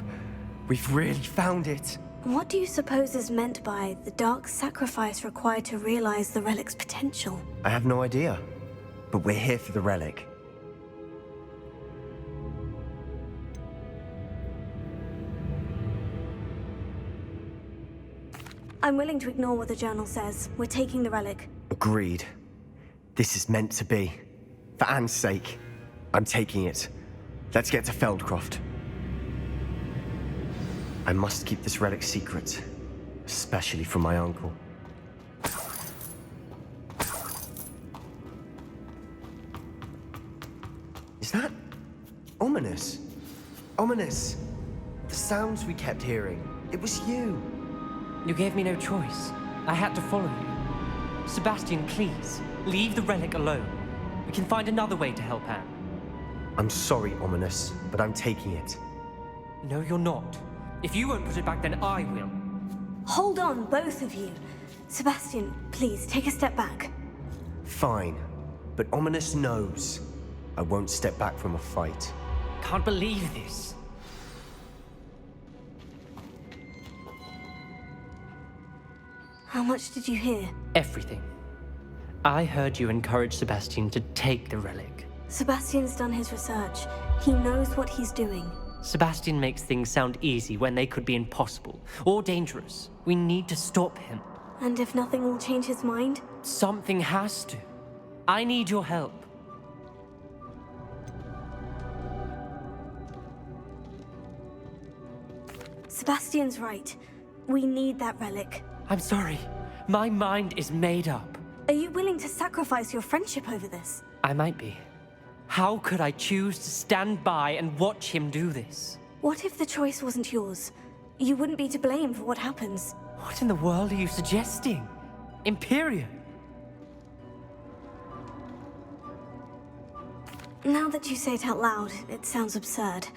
S3: We've really found it.
S1: What do you suppose is meant by the dark sacrifice required to realize the relic's potential?
S3: I have no idea. But we're here for the relic.
S1: I'm willing to ignore what the journal says. We're taking the relic.
S3: Agreed. This is meant to be. For Anne's sake, I'm taking it. Let's get to Feldcroft. I must keep this relic secret, especially from my uncle. Is that ominous? Ominous. The sounds we kept hearing. It was you.
S5: You gave me no choice. I had to follow you. Sebastian, please, leave the relic alone. We can find another way to help Anne.
S3: I'm sorry, Ominous, but I'm taking it.
S5: No, you're not. If you won't put it back, then I will.
S4: Hold on, both of you. Sebastian, please, take a step back.
S3: Fine, but Ominous knows I won't step back from a fight.
S5: Can't believe this.
S4: How much did you hear?
S5: Everything. I heard you encourage Sebastian to take the relic.
S4: Sebastian's done his research. He knows what he's doing.
S5: Sebastian makes things sound easy when they could be impossible or dangerous. We need to stop him.
S4: And if nothing will change his mind?
S5: Something has to. I need your help.
S4: Sebastian's right. We need that relic.
S5: I'm sorry. My mind is made up.
S4: Are you willing to sacrifice your friendship over this?
S5: I might be. How could I choose to stand by and watch him do this?
S4: What if the choice wasn't yours? You wouldn't be to blame for what happens.
S5: What in the world are you suggesting? Imperium?
S4: Now that you say it out loud, it sounds absurd.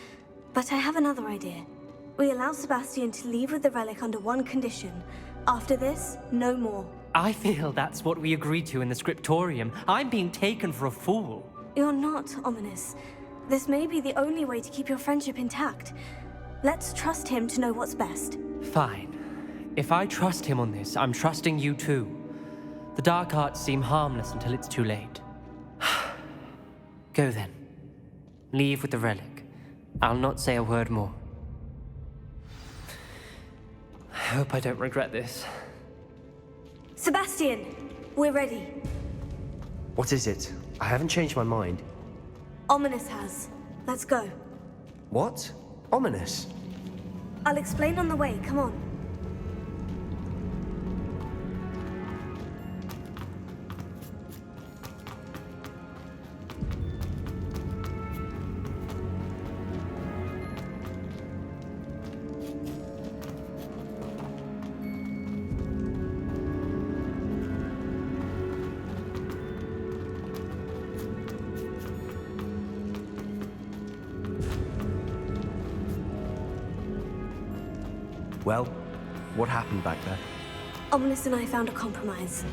S4: But I have another idea. We allow Sebastian to leave with the relic under one condition. After this, no more.
S5: I feel that's what we agreed to in the scriptorium. I'm being taken for a fool.
S4: You're not, Ominous. This may be the only way to keep your friendship intact. Let's trust him to know what's best.
S5: Fine. If I trust him on this, I'm trusting you too. The dark arts seem harmless until it's too late. Go then. Leave with the relic. I'll not say a word more. I hope I don't regret this.
S4: Sebastian, we're ready.
S3: What is it? I haven't changed my mind.
S4: Ominous has. Let's go.
S3: What? Ominous?
S4: I'll explain on the way. Come on.
S3: Well, what happened back there?
S4: Ominous and I found a compromise.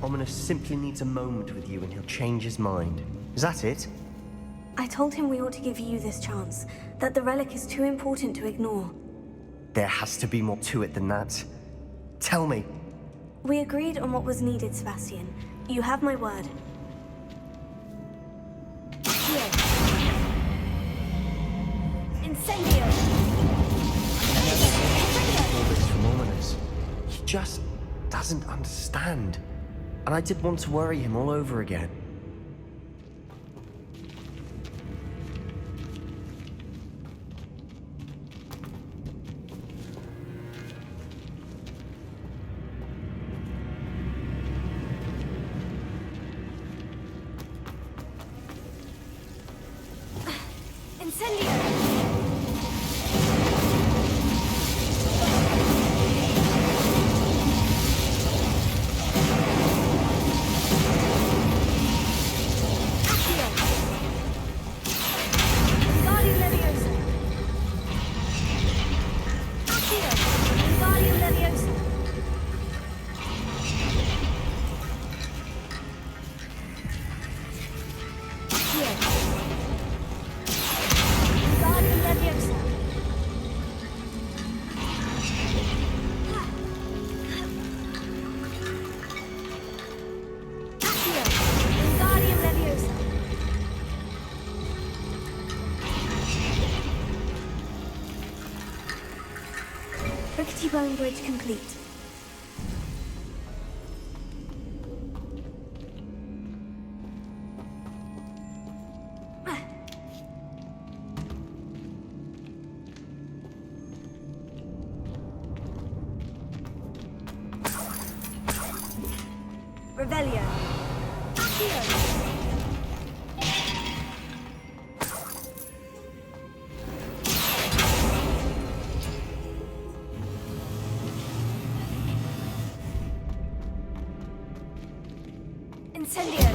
S3: Ominous simply needs a moment with you and he'll change his mind. Is that it?
S4: I told him we ought to give you this chance, that the relic is too important to ignore.
S3: There has to be more to it than that. Tell me.
S4: We agreed on what was needed, Sebastian. You have my word. Here. Incendio!
S3: All this from Ominous. He just doesn't understand. And I did want to worry him all over again.
S4: Bone bridge complete.
S1: Revelio. Accio. Incendio.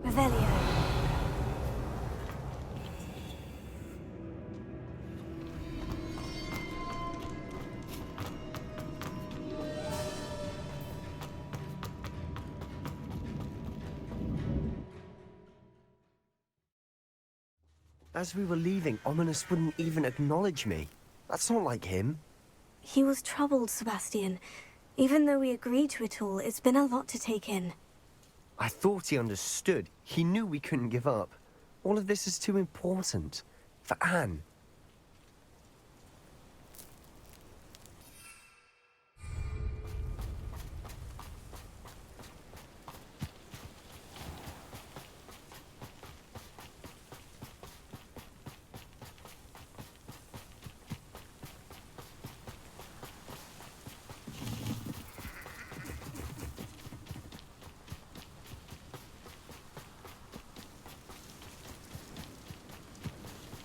S1: Revelio.
S3: As we were leaving, Ominous wouldn't even acknowledge me. That's not like him.
S4: He was troubled, Sebastian. Even though we agreed to it all, it's been a lot to take in.
S3: I thought he understood. He knew we couldn't give up. All of this is too important. For Anne.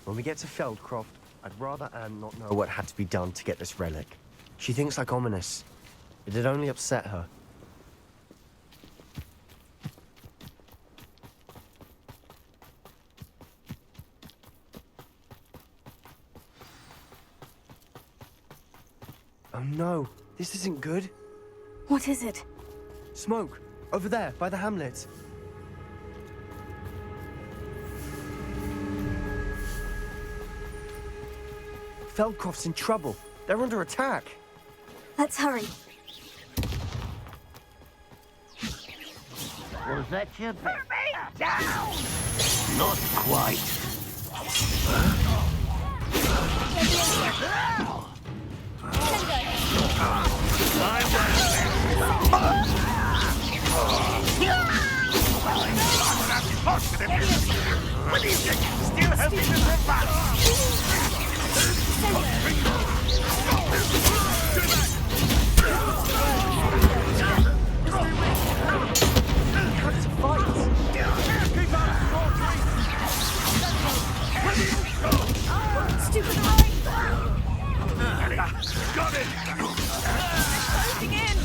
S3: When we get to Feldcroft, I'd rather Anne not know what had to be done to get this relic. She thinks like Ominous. It'd only upset her. Oh no, this isn't good.
S4: What is it?
S3: Smoke, over there, by the hamlet. Feldcroft's in trouble. They're under attack.
S4: Let's hurry.
S12: Was that your bit? Put me down! Not quite. What do you think? Still helping to survive?
S1: Stupid right!
S12: Got it!
S1: Closing in!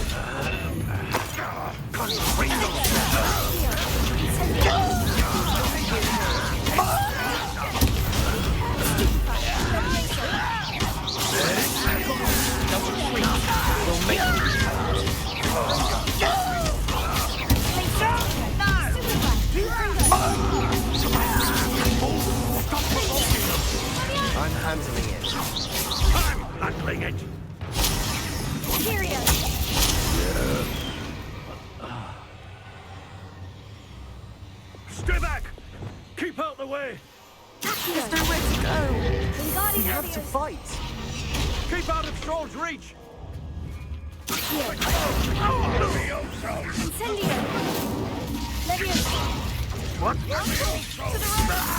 S3: I'm handling it.
S12: I'm handling it. Stay back! Keep out the way!
S1: There's nowhere to go.
S3: We have to fight.
S12: Keep out of Troll's reach!
S1: Incendio. Leviosa.
S12: What?
S1: To the right.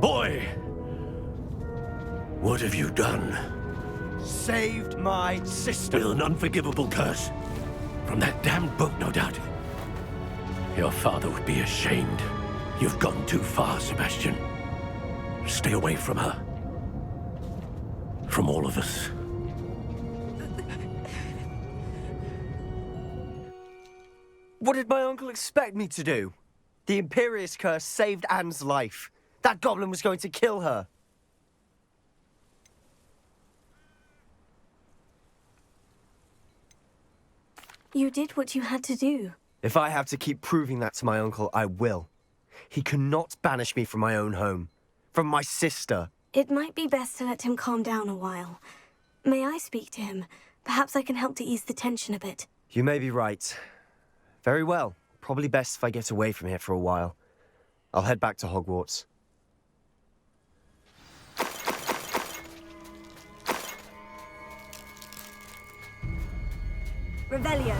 S12: Boy! What have you done?
S3: Saved my sister.
S12: With an unforgivable curse. From that damned book, no doubt. Your father would be ashamed. You've gone too far, Sebastian. Stay away from her. From all of us.
S3: What did my uncle expect me to do? The Imperious curse saved Anne's life. That goblin was going to kill her.
S4: You did what you had to do.
S3: If I have to keep proving that to my uncle, I will. He cannot banish me from my own home. From my sister.
S4: It might be best to let him calm down a while. May I speak to him? Perhaps I can help to ease the tension a bit.
S3: You may be right. Very well. Probably best if I get away from here for a while. I'll head back to Hogwarts.
S4: Revelio.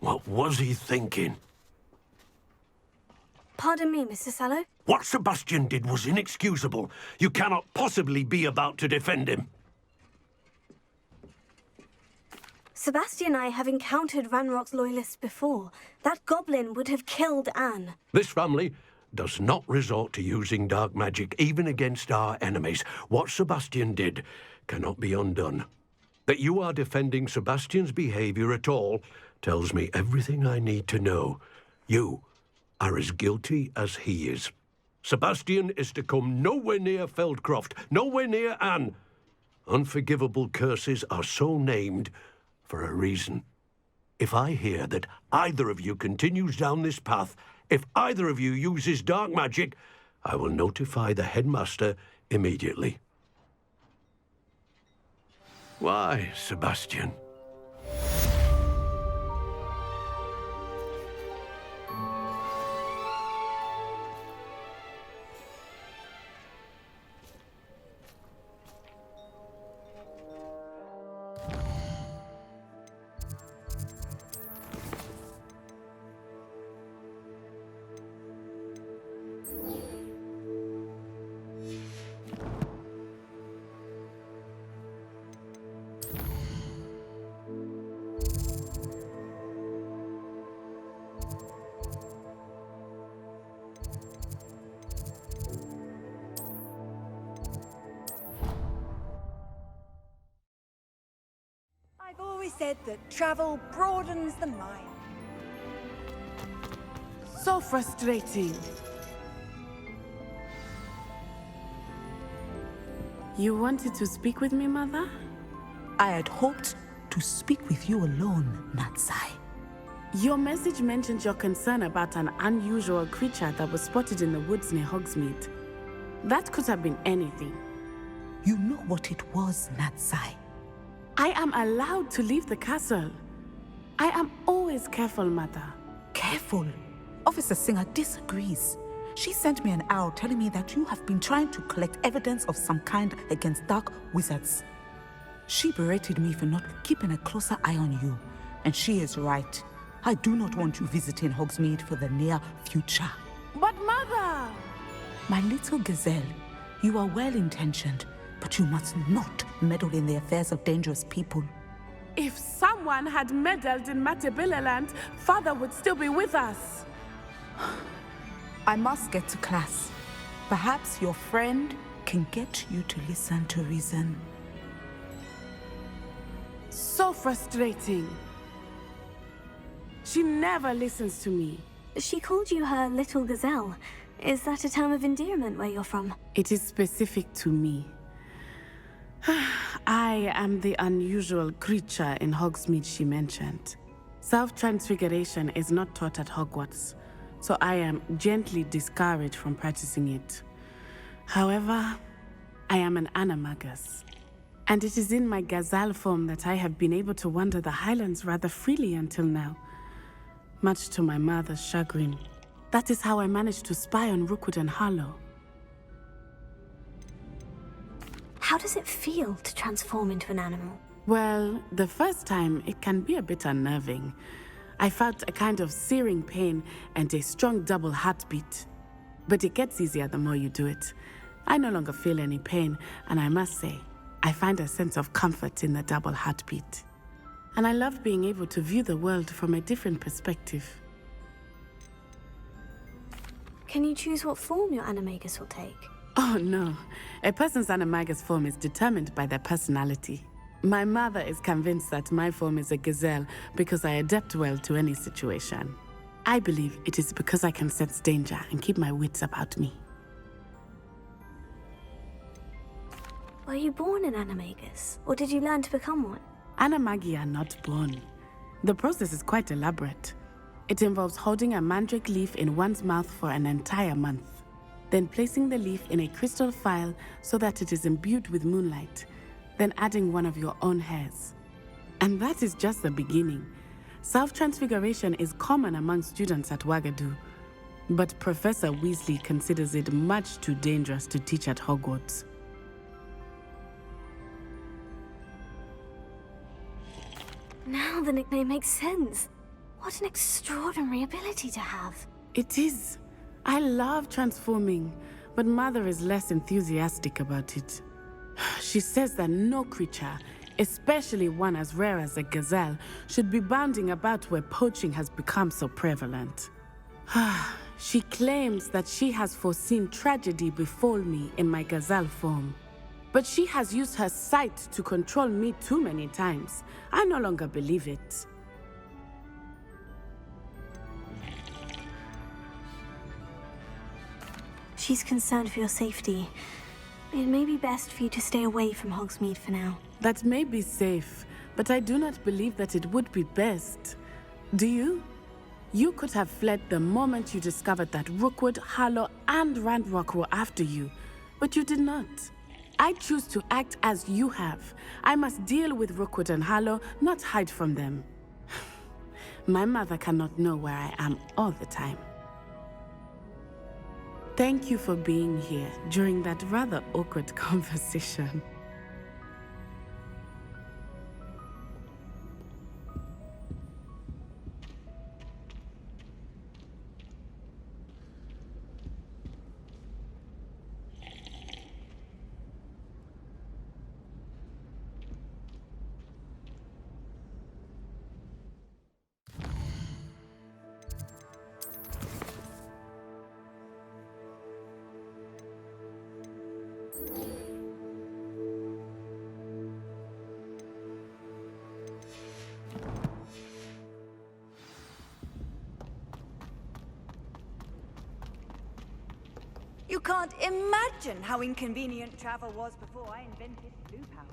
S12: What was he thinking?
S4: Pardon me, Mr. Sallow.
S12: What Sebastian did was inexcusable. You cannot possibly be about to defend him.
S4: Sebastian and I have encountered Ranrock's loyalists before. That goblin would have killed Anne.
S12: This family does not resort to using dark magic even against our enemies. What Sebastian did cannot be undone. That you are defending Sebastian's behavior at all tells me everything I need to know. You are as guilty as he is. Sebastian is to come nowhere near Feldcroft, nowhere near Anne. Unforgivable curses are so named for a reason. If I hear that either of you continues down this path, if either of you uses dark magic, I will notify the headmaster immediately. Why, Sebastian?
S2: I've always said that travel broadens the mind.
S6: So frustrating. You wanted to speak with me, Mother?
S13: I had hoped to speak with you alone, Natsai.
S6: Your message mentioned your concern about an unusual creature that was spotted in the woods near Hogsmeade. That could have been anything.
S13: You know what it was, Natsai.
S6: I am allowed to leave the castle. I am always careful, Mother.
S13: Careful? Officer Singer disagrees. She sent me an owl telling me that you have been trying to collect evidence of some kind against dark wizards. She berated me for not keeping a closer eye on you, and she is right. I do not want you visiting Hogsmeade for the near future.
S6: But Mother!
S13: My little gazelle, you are well-intentioned, but you must not meddle in the affairs of dangerous people.
S6: If someone had meddled in Matabeleland, Father would still be with us.
S13: I must get to class. Perhaps your friend can get you to listen to reason.
S6: So frustrating. She never listens to me.
S4: She called you her little gazelle. Is that a term of endearment where you're from?
S6: It is specific to me. I am the unusual creature in Hogsmeade she mentioned. Self-transfiguration is not taught at Hogwarts, so I am gently discouraged from practicing it. However, I am an animagus, and it is in my gazelle form that I have been able to wander the Highlands rather freely until now, much to my mother's chagrin. That is how I managed to spy on Rookwood and Harlow.
S4: How does it feel to transform into an animal?
S6: Well, the first time, it can be a bit unnerving. I felt a kind of searing pain and a strong double heartbeat. But it gets easier the more you do it. I no longer feel any pain, and I must say, I find a sense of comfort in the double heartbeat. And I love being able to view the world from a different perspective.
S4: Can you choose what form your animagus will take?
S6: Oh no, a person's animagus form is determined by their personality. My mother is convinced that my form is a gazelle because I adapt well to any situation. I believe it is because I can sense danger and keep my wits about me.
S4: Were you born an animagus, or did you learn to become one?
S6: Animagi are not born. The process is quite elaborate. It involves holding a mandrake leaf in one's mouth for an entire month, then placing the leaf in a crystal phial so that it is imbued with moonlight, then adding one of your own hairs. And that is just the beginning. Self-transfiguration is common among students at Ouagadougou, but Professor Weasley considers it much too dangerous to teach at Hogwarts.
S4: Now the nickname makes sense. What an extraordinary ability to have.
S6: It is. I love transforming, but Mother is less enthusiastic about it. She says that no creature, especially one as rare as a gazelle, should be bounding about where poaching has become so prevalent. She claims that she has foreseen tragedy befall me in my gazelle form. But she has used her sight to control me too many times. I no longer believe it.
S4: She's concerned for your safety. It may be best for you to stay away from Hogsmeade for now.
S6: That may be safe, but I do not believe that it would be best. Do you? You could have fled the moment you discovered that Rookwood, Harlow, and Ranrock were after you, but you did not. I choose to act as you have. I must deal with Rookwood and Harlow, not hide from them. My mother cannot know where I am all the time. Thank you for being here during that rather awkward conversation.
S2: You can't imagine how inconvenient travel was before I invented blue powder.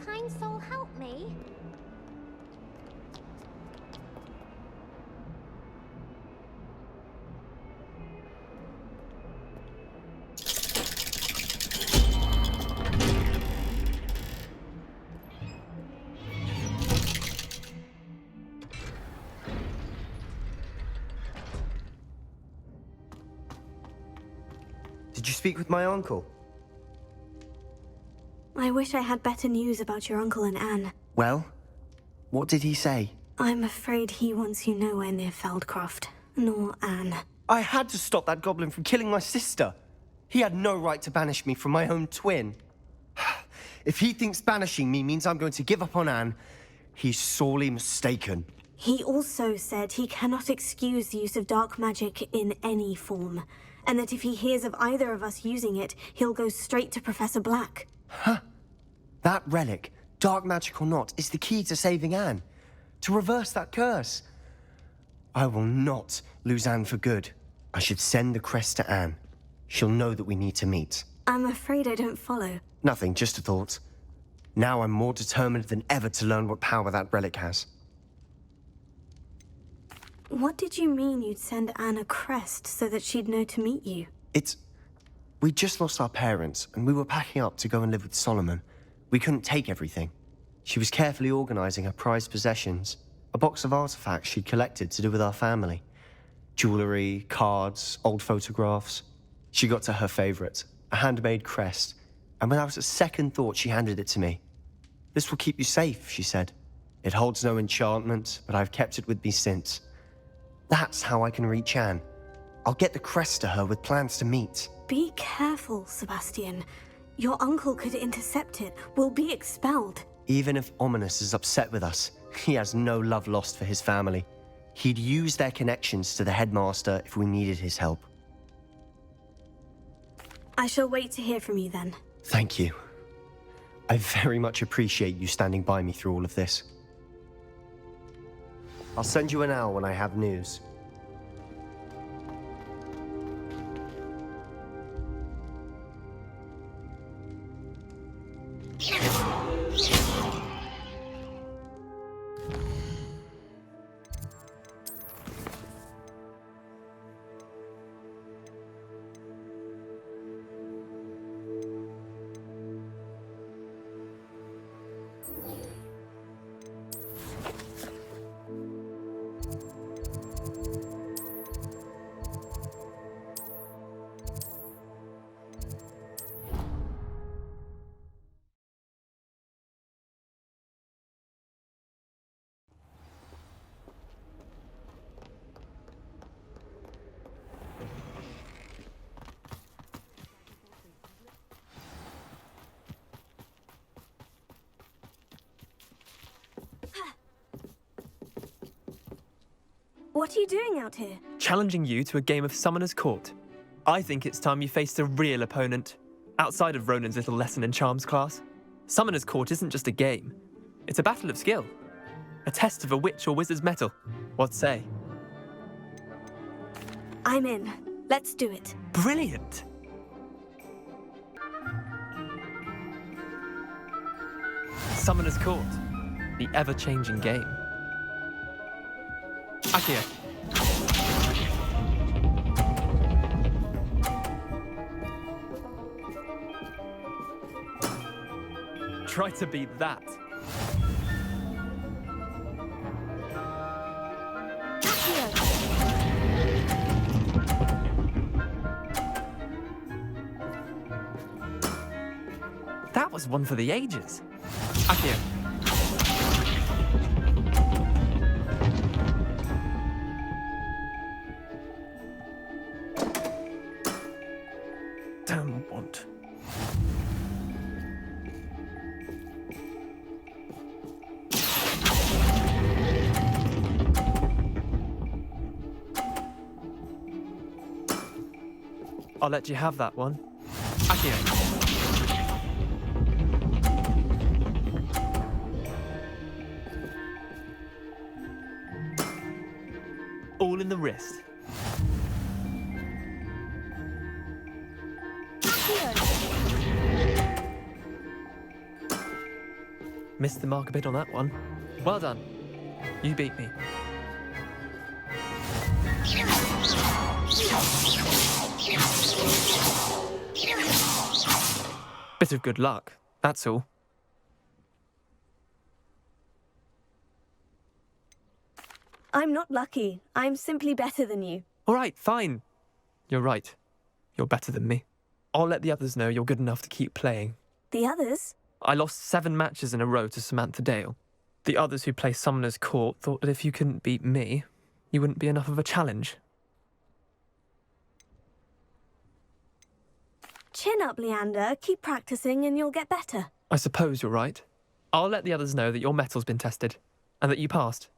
S1: Kind soul help me?
S3: Did you speak with my uncle?
S4: I wish I had better news about your uncle and Anne.
S3: Well, what did he say?
S4: I'm afraid he wants you nowhere near Feldcroft, nor Anne.
S3: I had to stop that goblin from killing my sister. He had no right to banish me from my own twin. If he thinks banishing me means I'm going to give up on Anne, he's sorely mistaken.
S4: He also said he cannot excuse the use of dark magic in any form, and that if he hears of either of us using it, he'll go straight to Professor Black.
S3: Huh? That relic, dark magic or not, is the key to saving Anne. To reverse that curse. I will not lose Anne for good. I should send the crest to Anne. She'll know that we need to meet.
S4: I'm afraid I don't follow.
S3: Nothing, just a thought. Now I'm more determined than ever to learn what power that relic has.
S4: What did you mean you'd send Anne a crest so that she'd know to meet you?
S3: We just lost our parents, and we were packing up to go and live with Solomon. We couldn't take everything. She was carefully organizing her prized possessions, a box of artifacts she'd collected to do with our family. Jewelry, cards, old photographs. She got to her favorite, a handmade crest, and without a second thought, she handed it to me. "This will keep you safe," she said. "It holds no enchantment, but I've kept it with me since. That's how I can reach Anne. I'll get the crest to her with plans to meet."
S4: Be careful, Sebastian. Your uncle could intercept it. We'll be expelled.
S3: Even if Ominous is upset with us, he has no love lost for his family. He'd use their connections to the headmaster if we needed his help.
S4: I shall wait to hear from you then.
S3: Thank you. I very much appreciate you standing by me through all of this. I'll send you an owl when I have news.
S4: What are you doing out here?
S14: Challenging you to a game of Summoner's Court. I think it's time you faced a real opponent, outside of Ronan's little lesson in charms class. Summoner's Court isn't just a game. It's a battle of skill. A test of a witch or wizard's mettle. What say?
S4: I'm in. Let's do it.
S14: Brilliant! Summoner's Court. The ever-changing game. Akio. Try to beat that. That was one for the ages. Akio. Damn want. I'll let you have that one. Akio. All in the wrist. Missed the mark a bit on that one. Well done. You beat me. Bit of good luck, that's all.
S4: I'm not lucky. I'm simply better than you.
S14: All right, fine. You're right. You're better than me. I'll let the others know you're good enough to keep playing.
S4: The others?
S14: I lost 7 matches in a row to Samantha Dale. The others who play Summoner's Court thought that if you couldn't beat me, you wouldn't be enough of a challenge.
S4: Chin up, Leander. Keep practicing and you'll get better.
S14: I suppose you're right. I'll let the others know that your metal's been tested, and that you passed.